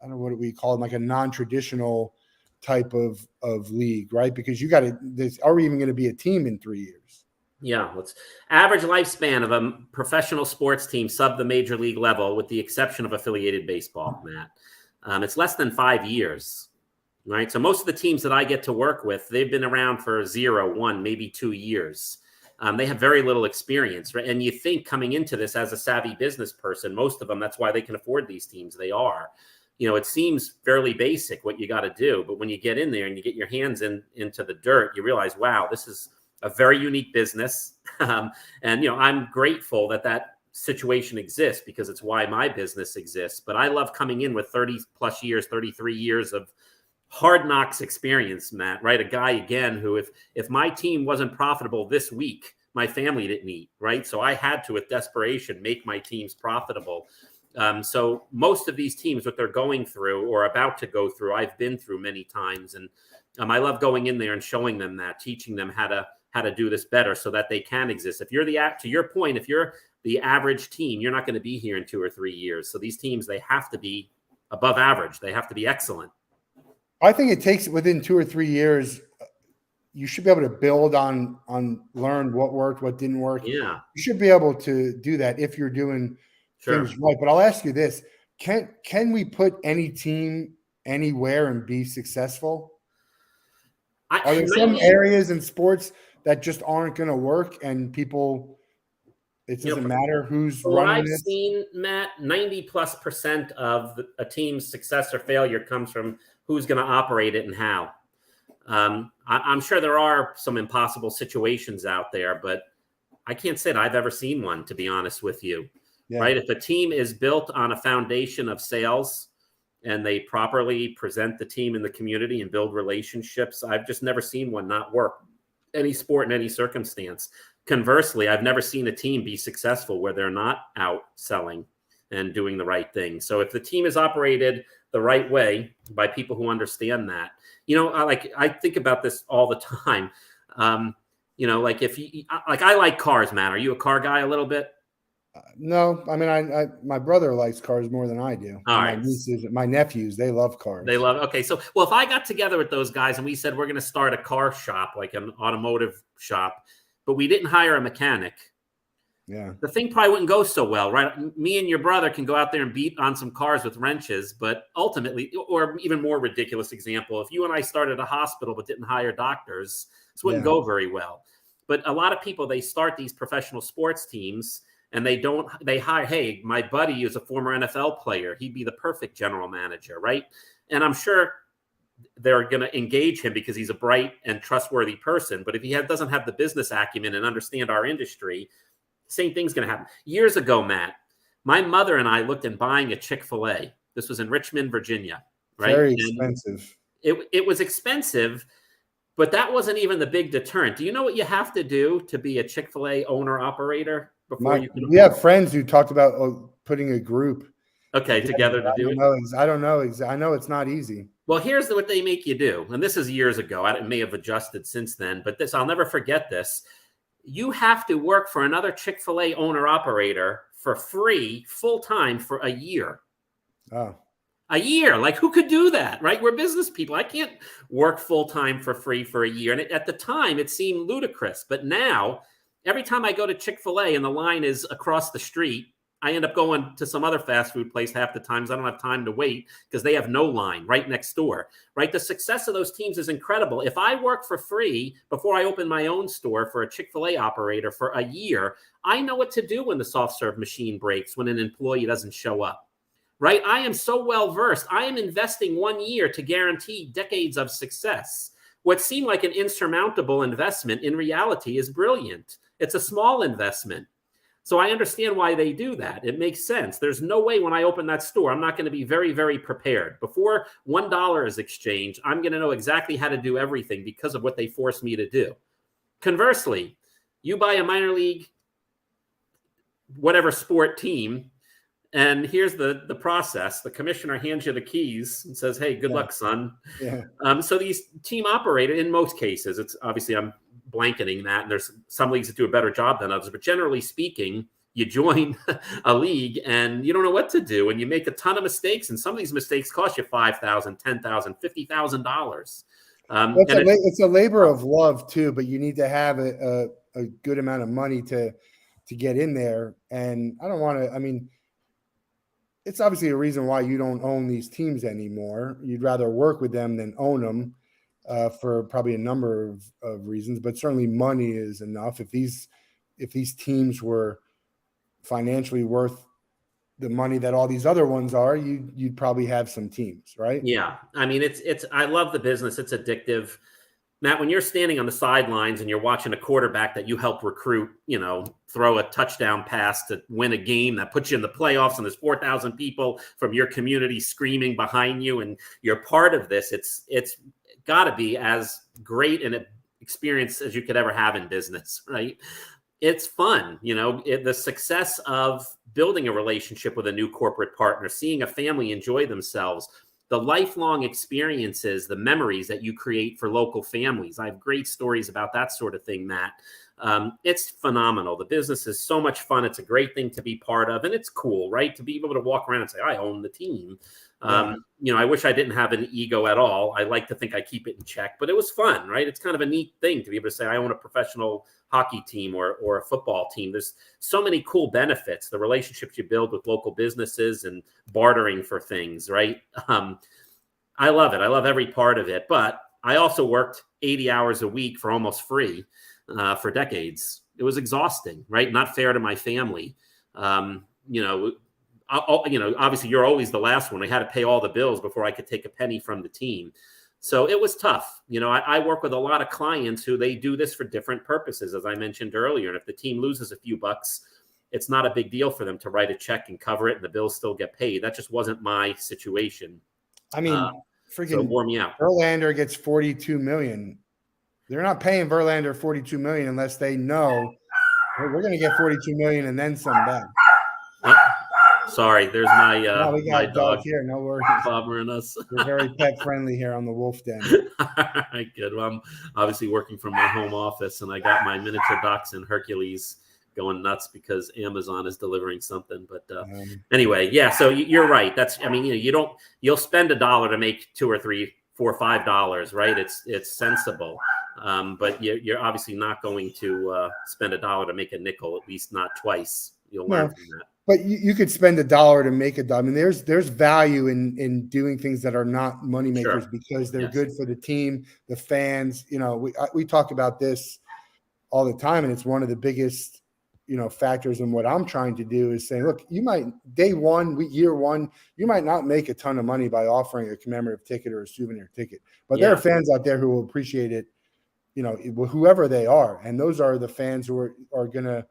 don't know, what do we call it, like a non-traditional type of league, right? Because are we even going to be a team in 3 years? Yeah. Average lifespan of a professional sports team sub the major league level, with the exception of affiliated baseball, Matt. It's less than 5 years, right? So most of the teams that I get to work with, they've been around for 0, 1, maybe 2 years. They have very little experience, right? And you think, coming into this as a savvy business person, most of them, that's why they can afford these teams. They are. It seems fairly basic what you got to do, but when you get in there and you get your hands into the dirt, you realize, wow, this is a very unique business. And I'm grateful that situation exists, because it's why my business exists. But I love coming in with 30 plus years, 33 years of hard knocks experience, Matt, right? A guy, again, who if my team wasn't profitable this week, my family didn't eat, right? So I had to, with desperation, make my teams profitable. So most of these teams, what they're going through or about to go through, I've been through many times. And I love going in there and showing them that, teaching them how to do this better so that they can exist. If you're to your point, if you're the average team, you're not going to be here in 2 or 3 years. So these teams, they have to be above average. They have to be excellent. I think it takes within 2 or 3 years, you should be able to build on learn what worked, what didn't work. Yeah. You should be able to do that if you're doing things right. But I'll ask you this. Can we put any team anywhere and be successful? Are there some areas in sports that just aren't going to work, and people, it doesn't matter who's running this? I've seen, Matt, 90+% of a team's success or failure comes from who's going to operate it and how. I'm sure there are some impossible situations out there, but I can't say that I've ever seen one, to be honest with you. Yeah. Right? If a team is built on a foundation of sales and they properly present the team in the community and build relationships, I've just never seen one not work. Any sport in any circumstance. Conversely, I've never seen a team be successful where they're not out selling and doing the right thing. So if the team is operated the right way by people who understand that, I think about this all the time. I like cars, Matt. Are you a car guy a little bit? No, I mean, my brother likes cars more than I do. All right. My nephews, they love cars. They love. Okay, so if I got together with those guys and we said we're going to start a car shop, like an automotive shop, but we didn't hire a mechanic, the thing probably wouldn't go so well, right? Me and your brother can go out there and beat on some cars with wrenches, but ultimately, or even more ridiculous example, if you and I started a hospital but didn't hire doctors, this wouldn't go very well. But a lot of people, they start these professional sports teams and they hire, hey, my buddy is a former NFL player. He'd be the perfect general manager, right? And I'm sure they're going to engage him because he's a bright and trustworthy person. But if he doesn't have the business acumen and understand our industry, same thing's going to happen. Years ago, Matt, my mother and I looked at buying a Chick-fil-A. This was in Richmond, Virginia, right? Very expensive. It was expensive, but that wasn't even the big deterrent. Do you know what you have to do to be a Chick-fil-A owner operator before you can? We have friends who talked about putting a group together to do it. I don't know. I know it's not easy. Well, here's what they make you do. And this is years ago. It may have adjusted since then, but I'll never forget this. You have to work for another Chick-fil-A owner operator for free, full time for a year. Oh. A year. Like, who could do that, right? We're business people. I can't work full time for free for a year. And at the time, it seemed ludicrous. But now, every time I go to Chick-fil-A and the line is across the street, I end up going to some other fast food place half the times. I don't have time to wait because they have no line right next door, right? The success of those teams is incredible. If I work for free before I open my own store for a Chick-fil-A operator for a year, I know what to do when the soft serve machine breaks, when an employee doesn't show up, right? I am so well versed. I am investing 1 year to guarantee decades of success. What seemed like an insurmountable investment in reality is brilliant. It's a small investment. So I understand why they do that. It makes sense. There's no way when I open that store, I'm not going to be very, very prepared. Before $1 is exchanged, I'm going to know exactly how to do everything because of what they force me to do. Conversely, you buy a minor league, whatever sport team, and here's the process. The commissioner hands you the keys and says, hey, good luck, son. Yeah. So these team operators, in most cases, it's obviously I'm blanketing that, and there's some leagues that do a better job than others, but generally speaking, you join a league and you don't know what to do, and you make a ton of mistakes, and some of these mistakes cost you $5,000, $10,000, $50,000. It's a labor of love too, but you need to have a good amount of money to get in there. And I don't want to. I mean, it's obviously a reason why you don't own these teams anymore. You'd rather work with them than own them. For probably a number of reasons, but certainly money is enough. If these teams were financially worth the money that all these other ones are, you'd probably have some teams, right? Yeah. I mean, I love the business. It's addictive. Matt, when you're standing on the sidelines and you're watching a quarterback that you help recruit, throw a touchdown pass to win a game that puts you in the playoffs, and there's 4,000 people from your community screaming behind you, and you're part of this, it's got to be as great an experience as you could ever have in business, right? It's fun. The success of building a relationship with a new corporate partner, seeing a family enjoy themselves, the lifelong experiences, the memories that you create for local families. I have great stories about that sort of thing, Matt. It's phenomenal. The business is so much fun. It's a great thing to be part of, and it's cool, right? To be able to walk around and say, I own the team. I wish I didn't have an ego at all. I like to think I keep it in check, but it was fun, right? It's kind of a neat thing to be able to say, I own a professional hockey team or a football team. There's so many cool benefits, the relationships you build with local businesses and bartering for things, right? I love it. I love every part of it, but I also worked 80 hours a week for almost free for decades. It was exhausting, right? Not fair to my family. Obviously you're always the last one. I had to pay all the bills before I could take a penny from the team. So it was tough. I work with a lot of clients who they do this for different purposes, as I mentioned earlier. And if the team loses a few bucks, it's not a big deal for them to write a check and cover it, and the bills still get paid. That just wasn't my situation. I mean, so it wore me out. Verlander gets $42 million. They're not paying Verlander $42 million unless they know we're going to get $42 million and then some back. Sorry, there's my we got my a dog here. No worries. Bothering us. We're very pet friendly here on the Wolff Den. All right, good. Well, I'm obviously working from my home office, and I got my miniature dachshund Hercules going nuts because Amazon is delivering something. But anyway, yeah. So you're right. You'll spend $1 to make $2 or $3, $4, $5, right? It's sensible. But you're obviously not going to spend $1 to make a nickel, at least not twice. You'll learn from that. But you could spend $1 to make $1. I mean, there's value in doing things that are not money makers because they're good for the team, the fans. We talk about this all the time, and it's one of the biggest factors in what I'm trying to do is saying, look, you might year one, you might not make a ton of money by offering a commemorative ticket or a souvenir ticket, but there are fans out there who will appreciate it, whoever they are, and those are the fans who are going to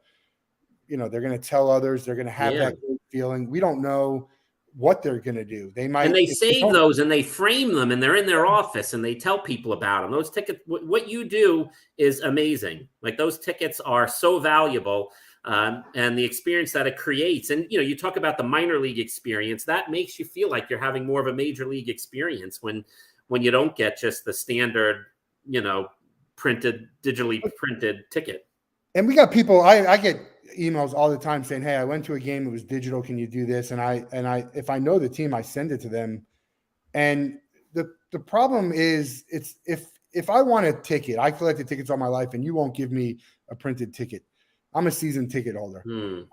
they're going to tell others. They're going to have that great feeling. We don't know what they're going to do. They might, and they save those and they frame them and they're in their office and they tell people about them. Those tickets, what you do is amazing. Like those tickets are so valuable, and the experience that it creates. And, you talk about the minor league experience that makes you feel like you're having more of a major league experience when you don't get just the standard, digitally printed ticket. And we got people, I get emails all the time saying, hey, I went to a game, it was digital, can you do this? And I if I know the team, I send it to them. And the problem is, it's if I want a ticket, I collected tickets all my life and you won't give me a printed ticket. I'm a season ticket holder.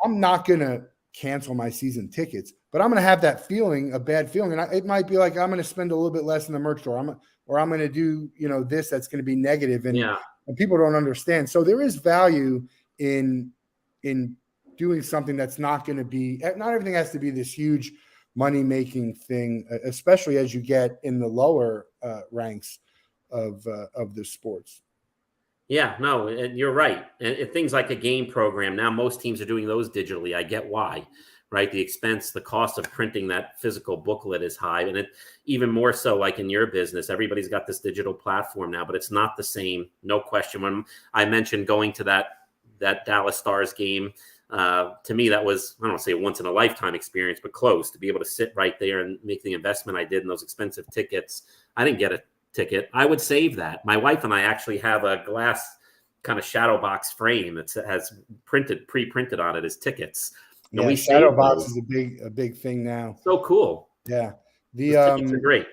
I'm not going to cancel my season tickets, but I'm going to have that feeling, a bad feeling. And it might be like, I'm going to spend a little bit less in the merch store. I'm going to do, this that's going to be negative. And people don't understand. So there is value in doing something that's not going to be, not everything has to be this huge money-making thing, especially as you get in the lower ranks of the sports. Yeah, no, you're right. And things like a game program, now most teams are doing those digitally. I get why, right? The cost of printing that physical booklet is high. And it even more so like in your business, everybody's got this digital platform now, but it's not the same. No question. When I mentioned going to that Dallas Stars game, to me, that was, I don't want to say a once in a lifetime experience, but close, to be able to sit right there and make the investment I did in those expensive tickets. I didn't get a ticket. I would save that. My wife and I actually have a glass kind of shadow box frame that has pre-printed on it as tickets. Yeah, we shadow box is a big thing now. So cool. Yeah. The tickets are great.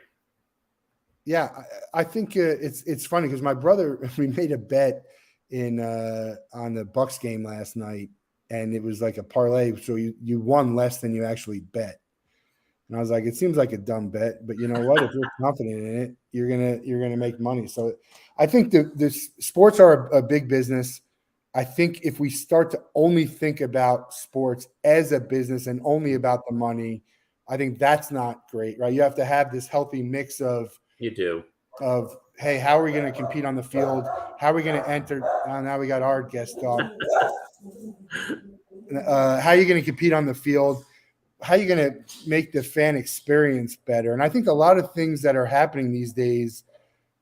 Yeah, I think it's funny because my brother, we made a bet on the Bucks game last night, and it was like a parlay, so you won less than you actually bet. And I was like, it seems like a dumb bet, but you know what? If you're confident in it, you're gonna make money. So I think the sports are a big business. I think if we start to only think about sports as a business and only about the money, I think that's not great, right? You have to have this healthy mix of hey, how are we going to compete on the field? How are we going to enter? Now we got our guest dog. How are you going to compete on the field? How are you going to make the fan experience better? And I think a lot of things that are happening these days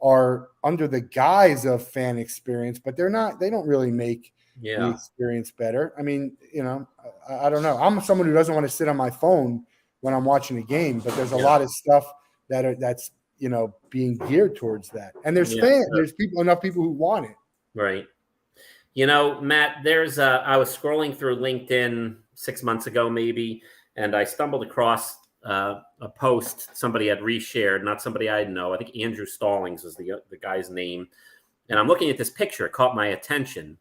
are under the guise of fan experience, but they're not. They don't really make the experience better. I mean, I don't know. I'm someone who doesn't want to sit on my phone when I'm watching a game, but there's a lot of stuff that's being geared towards that. And there's there's enough people who want it. Right. Matt, I was scrolling through LinkedIn 6 months ago, maybe, and I stumbled across a post somebody had reshared, not somebody I know. I think Andrew Stallings was the guy's name. And I'm looking at this picture. It caught my attention.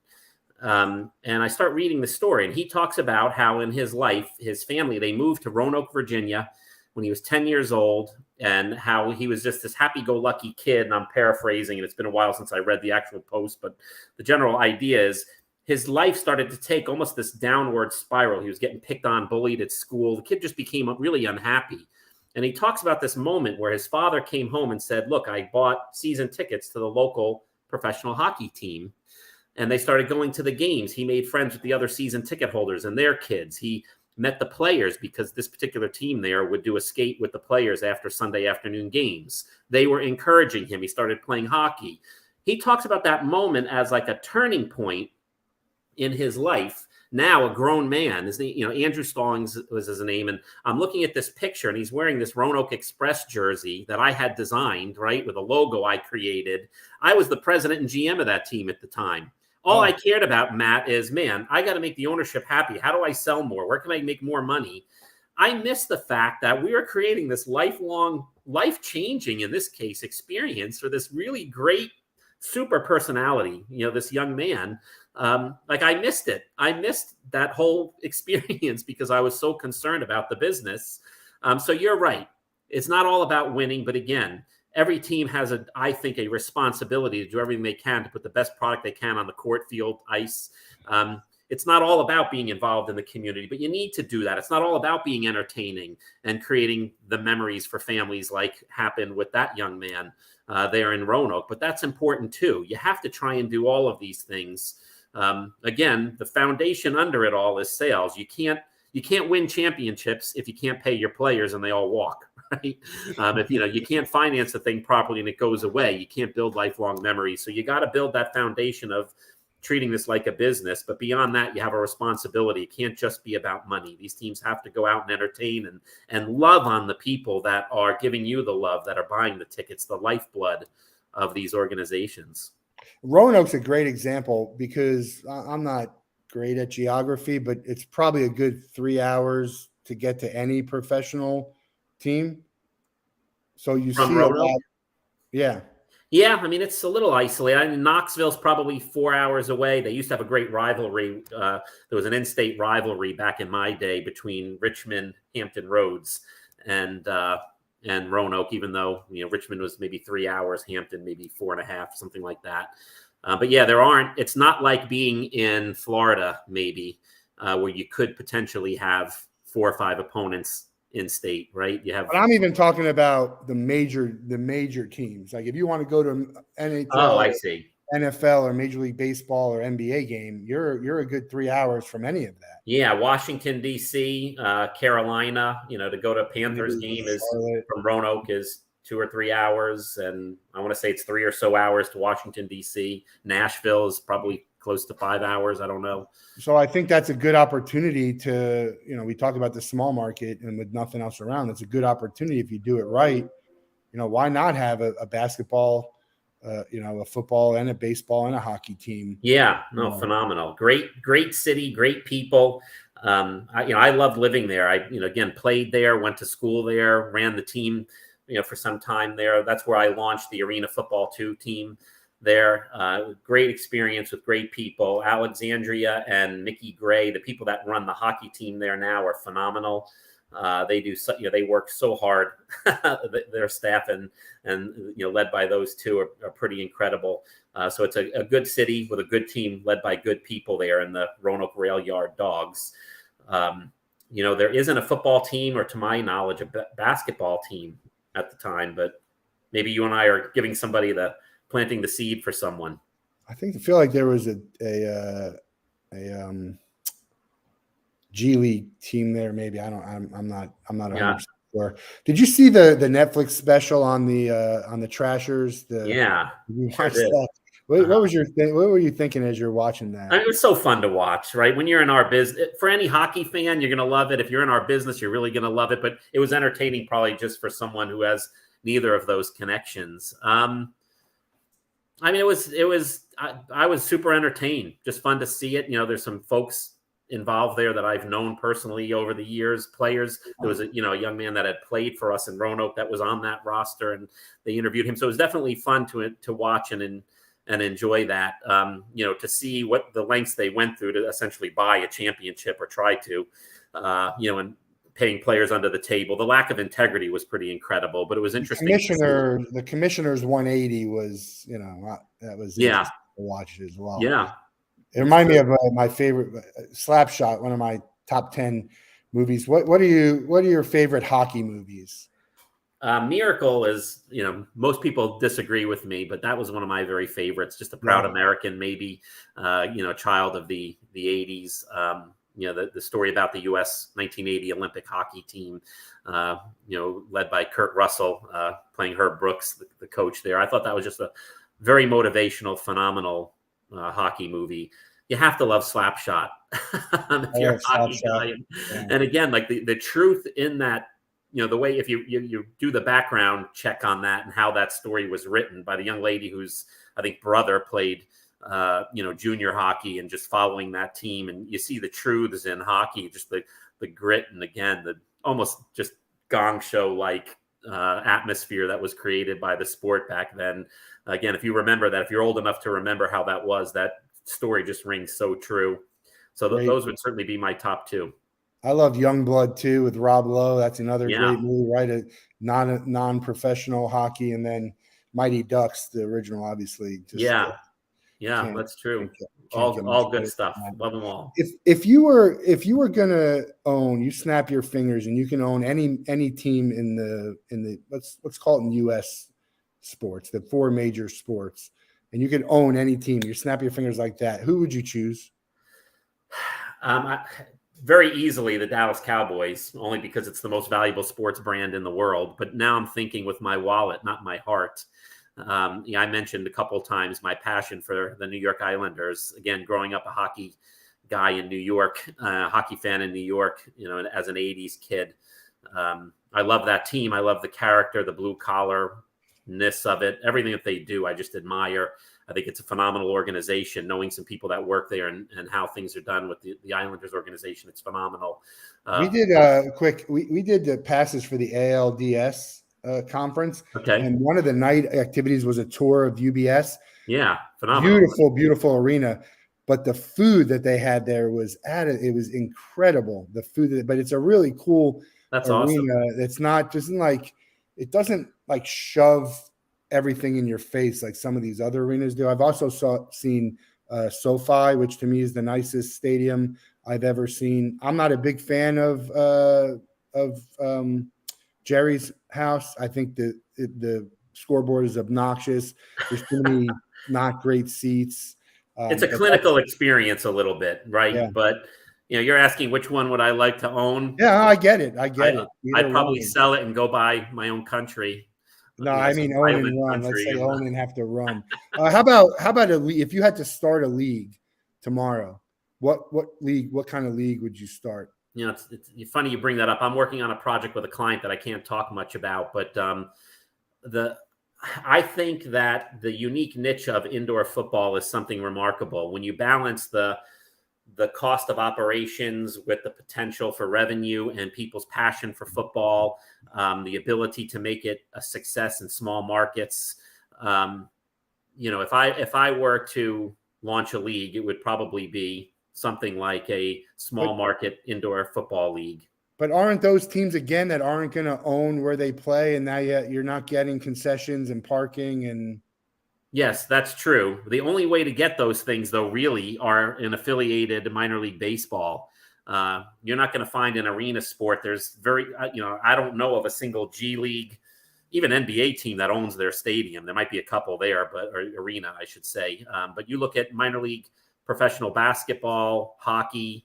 And I start reading the story, and he talks about how in his life, his family, they moved to Roanoke, Virginia when he was 10 years old, and how he was just this happy-go-lucky kid. And I'm paraphrasing, and it's been a while since I read the actual post, but the general idea is his life started to take almost this downward spiral. He was getting picked on, bullied at school. The kid just became really unhappy. And he talks about this moment where his father came home and said, look, I bought season tickets to the local professional hockey team. And they started going to the games. He made friends with the other season ticket holders and their kids. He met the players because this particular team there would do a skate with the players after Sunday afternoon games. They were encouraging him. He started playing hockey. He talks about that moment as like a turning point in his life. Now a grown man, Andrew Stallings was his name. And I'm looking at this picture, and he's wearing this Roanoke Express jersey that I had designed, right, with a logo I created. I was the president and GM of that team at the time. All I cared about, Matt, is, man, I got to make the ownership happy. How do I sell more? Where can I make more money? I miss the fact that we are creating this lifelong, life-changing, in this case, experience for this really great super personality, this young man. I missed it. I missed that whole experience because I was so concerned about the business. So you're right. It's not all about winning, but again, every team has I think, a responsibility to do everything they can to put the best product they can on the court, field, ice. It's not all about being involved in the community, but you need to do that. It's not all about being entertaining and creating the memories for families like happened with that young man there in Roanoke, but that's important too. You have to try and do all of these things Again, the foundation under it all is sales. You can't win championships if you can't pay your players and they all walk, right? If you can't finance the thing properly and it goes away, you can't build lifelong memories. So you got to build that foundation of treating this like a business. But beyond that, you have a responsibility. It can't just be about money. These teams have to go out and entertain and love on the people that are giving you the love, that are buying the tickets, the lifeblood of these organizations. Roanoke's a great example because I'm not great at geography, but it's probably a good 3 hours to get to any professional team. So you see a lot. Yeah. Yeah, I mean, it's a little isolated. I mean, Knoxville's probably 4 hours away. They used to have a great rivalry. There was an in-state rivalry back in my day between Richmond, Hampton Roads, and Roanoke, even though, Richmond was maybe 3 hours, Hampton maybe 4.5, something like that. But yeah, it's not like being in Florida, maybe, where you could potentially have 4 or 5 opponents in state, right? But I'm even talking about the major teams. Like if you want to go to NHL, I see, NFL or Major League Baseball or NBA game, you're a good 3 hours from any of that. Yeah, Washington D.C., Carolina. To go to a Panthers game from Roanoke is 2 or 3 hours, and I want to say it's 3 or so hours to Washington D.C. Nashville is probably close to 5 hours. I don't know. So I think that's a good opportunity to, we talk about the small market and with nothing else around, it's a good opportunity if you do it right. Why not have a basketball, a football and a baseball and a hockey team? Yeah, no, phenomenal. Great city, great people. I loved living there. I, again, played there, went to school there, ran the team, for some time there. That's where I launched the Arena Football 2 team there. Great experience with great people. Alexandria and Mickey Gray, the people that run the hockey team there now, are phenomenal. They work so hard. Their staff and led by those two are pretty incredible. So it's a good city with a good team led by good people there in the Roanoke Rail Yard Dogs. There isn't a football team, or to my knowledge, a basketball team at the time, but maybe you and I are giving somebody planting the seed for someone. I feel like there was a G League team there. Maybe I'm not 100% sure. Did you see the Netflix special on the Trashers? You watched that? What was your thing? What were you thinking as you're watching that? It was so fun to watch, right? When you're in our business, for any hockey fan, you're going to love it. If you're in our business, you're really going to love it. But it was entertaining, probably just for someone who has neither of those connections. I was super entertained. Just fun to see it. There's some folks involved there that I've known personally over the years, players. There was a young man that had played for us in Roanoke that was on that roster, and they interviewed him. So it was definitely fun to watch and enjoy that. To see what the lengths they went through to essentially buy a championship or try to, and paying players under the table. The lack of integrity was pretty incredible, but it was interesting. The commissioner's 180 was, that was interesting to watch as well. Yeah. It reminded me of my favorite Slapshot, one of my top 10 movies. What are your favorite hockey movies? Miracle is, most people disagree with me, but that was one of my very favorites. Just a proud American, maybe, child of the 80s. The story about the U.S. 1980 Olympic hockey team, led by Kurt Russell, playing Herb Brooks, the coach there. I thought that was just a very motivational, phenomenal hockey movie. You have to love Slapshot if you're a hockey guy. And again, like the truth in that, the way, if you do the background check on that and how that story was written by the young lady whose, I think, brother played, junior hockey, and just following that team, and you see the truths in hockey, just the grit, and again, the almost just gong show like atmosphere that was created by the sport back then. Again, if you remember that, if you're old enough to remember how that was, that story just rings so true. So those would certainly be my top 2. I love Youngblood too with Rob Lowe. That's another great movie, right? A non-professional hockey, and then Mighty Ducks, the original, obviously. That's true. All good stuff. Love them all. If you were gonna own, you snap your fingers and you can own any team in the let's call it in U.S. sports, the 4 major sports. and you could own any team, you snap your fingers like that, who would you choose? Very easily the Dallas Cowboys, only because it's the most valuable sports brand in the world. But now I'm thinking with my wallet, not my heart. I mentioned a couple of times my passion for the New York Islanders. Again, growing up a hockey guy in New York, hockey fan in New York, as an 80s kid. I love that team. I love the character, the blue collarness of it, everything that they do. I just admire. I think it's a phenomenal organization. Knowing some people that work there and how things are done with the Islanders organization, it's phenomenal. We did we did the passes for the ALDS conference. Okay. And one of the night activities was a tour of UBS. Yeah, phenomenal. Beautiful, beautiful arena. But the food that they had there was it was incredible. The food, but it's a really cool arena. Awesome. It's not just like, it doesn't like shove everything in your face like some of these other arenas do. I've also seen SoFi, which to me is the nicest stadium I've ever seen. I'm not a big fan of Jerry's house. I think the scoreboard is obnoxious. There's too many not great seats. It's a clinical experience a little bit, right? Yeah. But you're asking which one would I like to own? Yeah, I get it. I'd probably sell it and go buy my own country. No, I mean own and run. Let's say own and have to run. How about a league? If you had to start a league tomorrow, what kind of league would you start? It's funny you bring that up. I'm working on a project with a client that I can't talk much about, but I think that the unique niche of indoor football is something remarkable. When you balance the cost of operations with the potential for revenue and people's passion for football, the ability to make it a success in small markets. If I were to launch a league, it would probably be something like a small market indoor football league. But aren't those teams, again, that aren't going to own where they play, and now you're not getting concessions and parking and... Yes, that's true. The only way to get those things, though, really are in affiliated minor league baseball. You're not going to find an arena sport. There's I don't know of a single G League, even NBA team that owns their stadium. There might be a couple there, or arena, I should say. But you look at minor league professional basketball, hockey,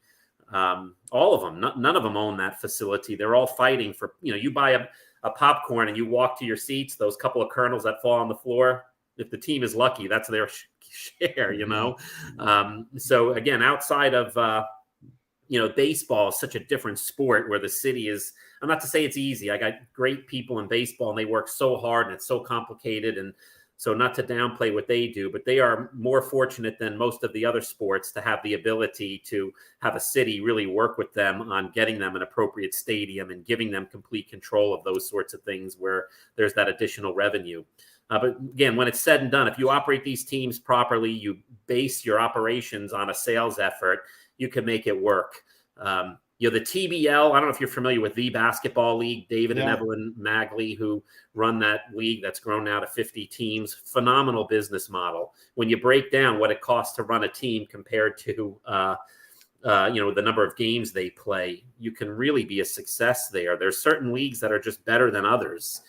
all of them. None of them own that facility. They're all fighting for, you buy a popcorn and you walk to your seats, those couple of kernels that fall on the floor. If the team is lucky, that's their share, So again, outside of, baseball is such a different sport where the city is, I'm not to say it's easy. I got great people in baseball and they work so hard and it's so complicated. And so not to downplay what they do, but they are more fortunate than most of the other sports to have the ability to have a city really work with them on getting them an appropriate stadium and giving them complete control of those sorts of things where there's that additional revenue. But again, when it's said and done, if you operate these teams properly, you base your operations on a sales effort, you can make it work. The TBL, I don't know if you're familiar with the basketball league, David and Evelyn Magley, who run that league that's grown now to 50 teams. Phenomenal business model. When you break down what it costs to run a team compared to, the number of games they play, you can really be a success there. There's certain leagues that are just better than others.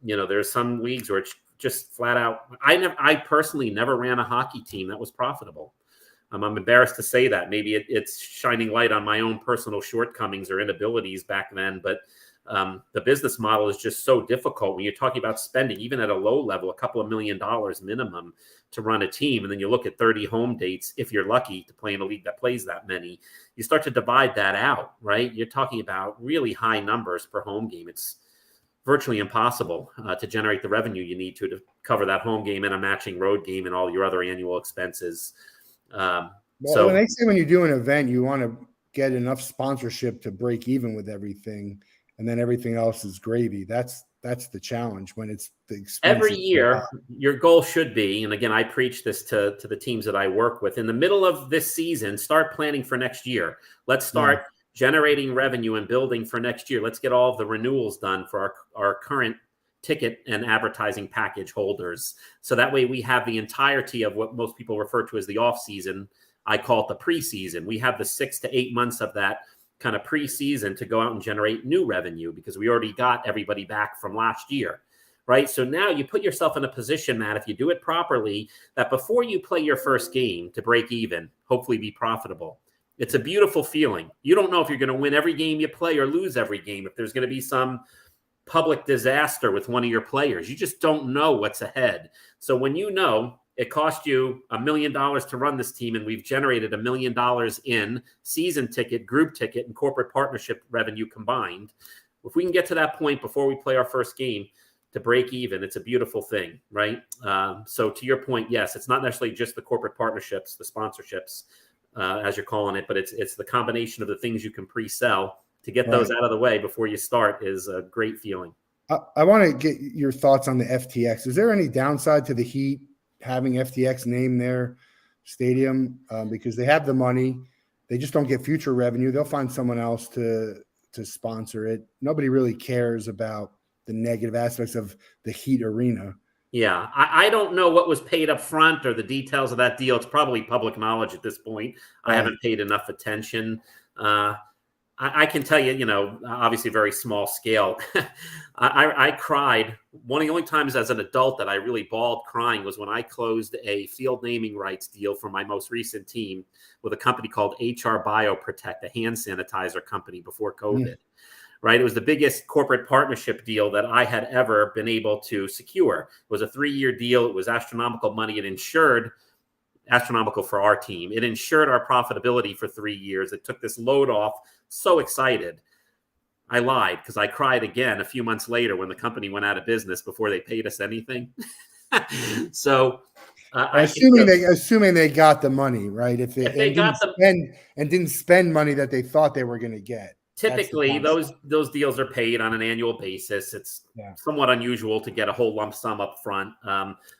There's some leagues where it's just flat out. I personally never ran a hockey team that was profitable. I'm embarrassed to say that. Maybe it's shining light on my own personal shortcomings or inabilities back then. But the business model is just so difficult when you're talking about spending, even at a low level, a couple of $1 million minimum to run a team. And then you look at 30 home dates, if you're lucky to play in a league that plays that many, you start to divide that out, right? You're talking about really high numbers per home game. It's virtually impossible to generate the revenue you need to cover that home game and a matching road game and all your other annual expenses. So when they say when you do an event, you want to get enough sponsorship to break even with everything, and then everything else is gravy. That's the challenge when it's the expense. Every year, your goal should be, and again, I preach this to the teams that I work with, in the middle of this season, start planning for next year. Let's start generating revenue and building for next year. Let's get all of the renewals done for our current ticket and advertising package holders. So that way we have the entirety of what most people refer to as the off season. I call it the preseason. We have the 6 to 8 months of that kind of preseason to go out and generate new revenue because we already got everybody back from last year. right? So now you put yourself in a position, Matt, if you do it properly, that before you play your first game to break even, hopefully be profitable. It's a beautiful feeling. You don't know if you're going to win every game you play or lose every game, if there's going to be some public disaster with one of your players. You just don't know what's ahead. So when you know it cost you $1 million to run this team, and we've generated $1 million in season ticket, group ticket, and corporate partnership revenue combined, if we can get to that point before we play our first game to break even, it's a beautiful thing, right? So to your point, yes, it's not necessarily just the corporate partnerships, the sponsorships, as you're calling it, but it's the combination of the things you can pre-sell to get those out of the way before you start is a great feeling. I want to get your thoughts on the FTX. Is there any downside to the Heat having FTX name their stadium? Because they have the money. They just don't get future revenue. They'll find someone else to sponsor it. Nobody really cares about the negative aspects of the Heat arena. Yeah, I don't know what was paid up front or the details of that deal. It's probably public knowledge at this point. I haven't paid enough attention. I can tell you, obviously very small scale. I cried. One of the only times as an adult that I really bawled crying was when I closed a field naming rights deal for my most recent team with a company called HR BioProtect, a hand sanitizer company before COVID. Right. It was the biggest corporate partnership deal that I had ever been able to secure. It was a 3-year deal. It was astronomical money. It insured astronomical for our team. It ensured our profitability for 3 years. It took this load off. So excited. I lied because I cried again a few months later when the company went out of business before they paid us anything. So assuming they got the money, right? If they didn't spend money that they thought they were going to get. Typically, those deals are paid on an annual basis. It's somewhat unusual to get a whole lump sum up front.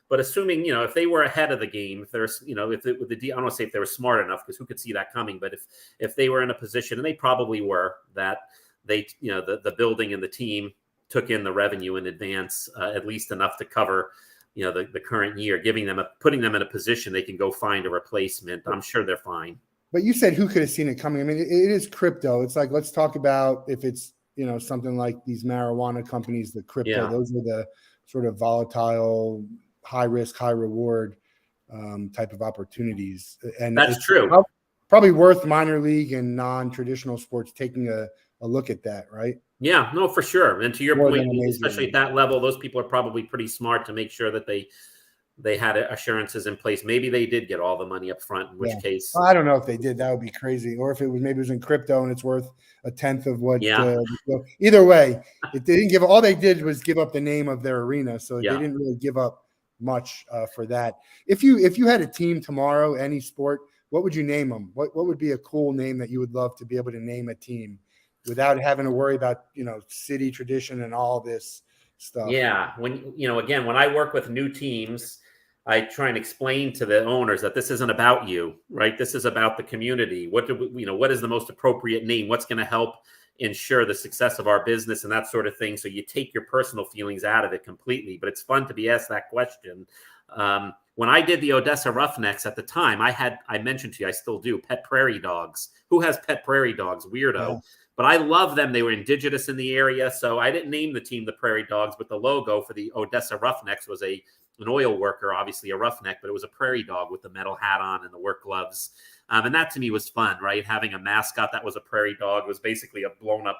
But assuming, if they were ahead of the game, if there's, if the deal, I don't want to say if they were smart enough, because who could see that coming? But if they were in a position, and they probably were, that they, the building and the team took in the revenue in advance, at least enough to cover, the current year, putting them in a position they can go find a replacement. I'm sure they're fine. But you said who could have seen it coming? I mean, it is crypto. It's like, let's talk about if it's, something like these marijuana companies, the crypto, those are the sort of volatile, high risk, high reward type of opportunities. And that's true. Probably worth minor league and non-traditional sports taking a look at that, right? Yeah, no, for sure. And to your point, especially at that level, those people are probably pretty smart to make sure that they had assurances in place. Maybe they did get all the money up front, in which case. I don't know if they did. That would be crazy. Or if it was in crypto and it's worth a tenth of what. Either way, they didn't give. All they did was give up the name of their arena, so they didn't really give up much for that. If you had a team tomorrow, any sport, what would you name them? What would be a cool name that you would love to be able to name a team without having to worry about city tradition and all this stuff? Yeah, again, when I work with new teams, I try and explain to the owners that this isn't about you, right? This is about the community. What is the most appropriate name? What's going to help ensure the success of our business and that sort of thing? So you take your personal feelings out of it completely, but it's fun to be asked that question. When I did the Odessa Roughnecks at the time, I mentioned to you, I still do, pet prairie dogs. Who has pet prairie dogs? Weirdo. Yeah. But I love them. They were indigenous in the area. So I didn't name the team the Prairie Dogs, but the logo for the Odessa Roughnecks was an oil worker, obviously a roughneck, but it was a prairie dog with the metal hat on and the work gloves. And that to me was fun, right? Having a mascot that was a prairie dog was basically a blown up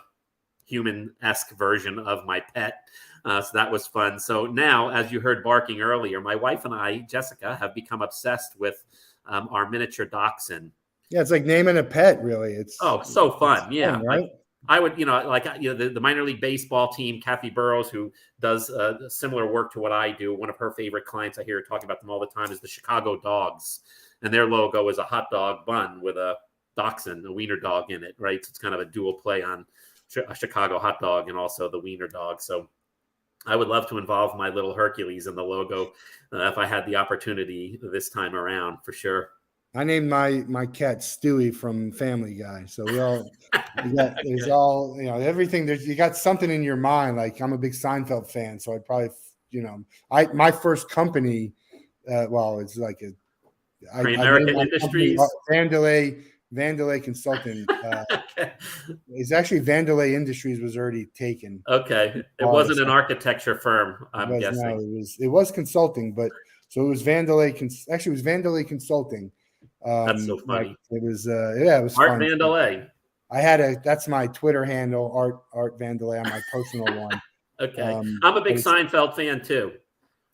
human-esque version of my pet. So that was fun. So now, as you heard barking earlier, my wife and I, Jessica, have become obsessed with our miniature dachshund. Yeah, it's like naming a pet, really. It's so fun. Yeah. Fun, right? I would, the minor league baseball team, Kathy Burrows, who does similar work to what I do. One of her favorite clients, I hear her talking about them all the time, is the Chicago Dogs. And their logo is a hot dog bun with a dachshund, a wiener dog in it, right? So it's kind of a dual play on a Chicago hot dog and also the wiener dog. So I would love to involve my little Hercules in the logo if I had the opportunity this time around, for sure. I named my cat Stewie from Family Guy. So there's everything. You got something in your mind. Like, I'm a big Seinfeld fan, so I'd probably, my first company, it's like American Industries, Vandelay Vandalay Consulting. Okay. It's actually Vandalay Industries was already taken. Okay. It wasn't an architecture firm, I'm guessing. No, it was consulting, but so it was Vandalay. Actually, it was Vandalay Consulting. That's so funny. It was it was Art fun. Vandalay. That's my Twitter handle, Art Vandalay, on my personal one. Okay. I'm a big Seinfeld fan too.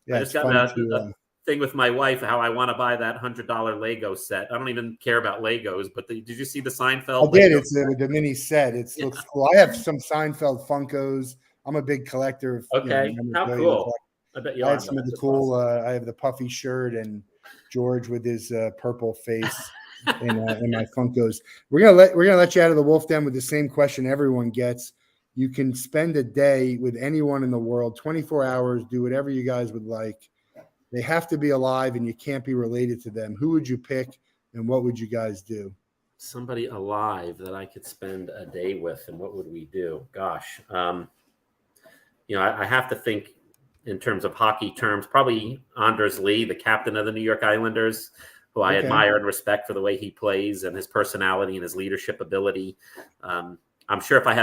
Yeah, I just got a thing with my wife how I want to buy that $100 Lego set. I don't even care about Legos, but did you see the Seinfeld? I did. It's the mini set. It looks cool. I have some Seinfeld Funkos. I'm a big collector of. Okay, how cool! I bet you I had some of the cool. Awesome. I have the puffy shirt and George with his purple face in my Funkos. We're gonna let you out of the Wolff Den with the same question everyone gets. You can spend a day with anyone in the world, 24 hours, do whatever you guys would like. They have to be alive, and you can't be related to them. Who would you pick, and what would you guys do? Somebody alive that I could spend a day with, and what would we do? Gosh, I have to think in terms of hockey terms. Probably Anders Lee, the captain of the New York Islanders, who I admire and respect for the way he plays and his personality and his leadership ability. I'm sure if I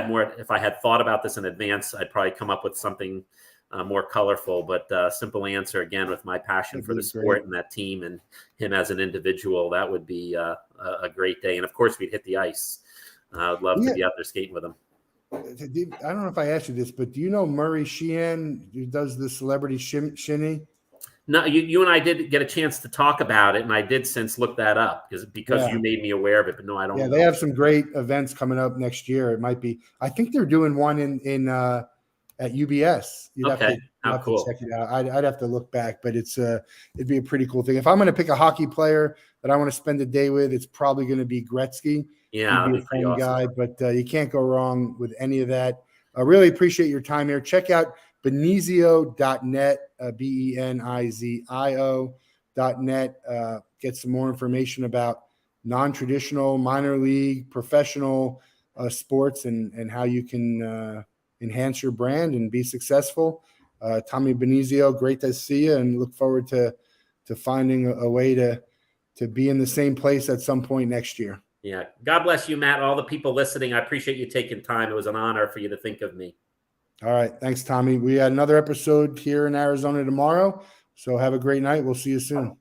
had thought about this in advance, I'd probably come up with something more colorful, but simple answer again, with my passion for the sport and that team and him as an individual, that would be a great day. And of course we'd hit the ice. I'd love to be out there skating with him. I don't know if I asked you this, but do you know Murray Sheehan, who does the celebrity shinny? No, you and I did get a chance to talk about it, and I did since look that up because you made me aware of it. But no, I don't. Yeah, they have some great events coming up next year. It might be. I think they're doing one in at UBS. You'd have to check it out. I'd have to look back, but it'd be a pretty cool thing. If I'm going to pick a hockey player that I want to spend a day with, it's probably going to be Gretzky. Yeah, he'd be a fun awesome guy, but you can't go wrong with any of that. I really appreciate your time here. Check out BeniZio.net, BeniZio.net. Get some more information about non-traditional, minor league, professional sports, and how you can enhance your brand and be successful. Tommy Benizio, great to see you, and look forward to finding a way to be in the same place at some point next year. Yeah. God bless you, Matt. All the people listening, I appreciate you taking time. It was an honor for you to think of me. All right. Thanks, Tommy. We had another episode here in Arizona tomorrow. So have a great night. We'll see you soon.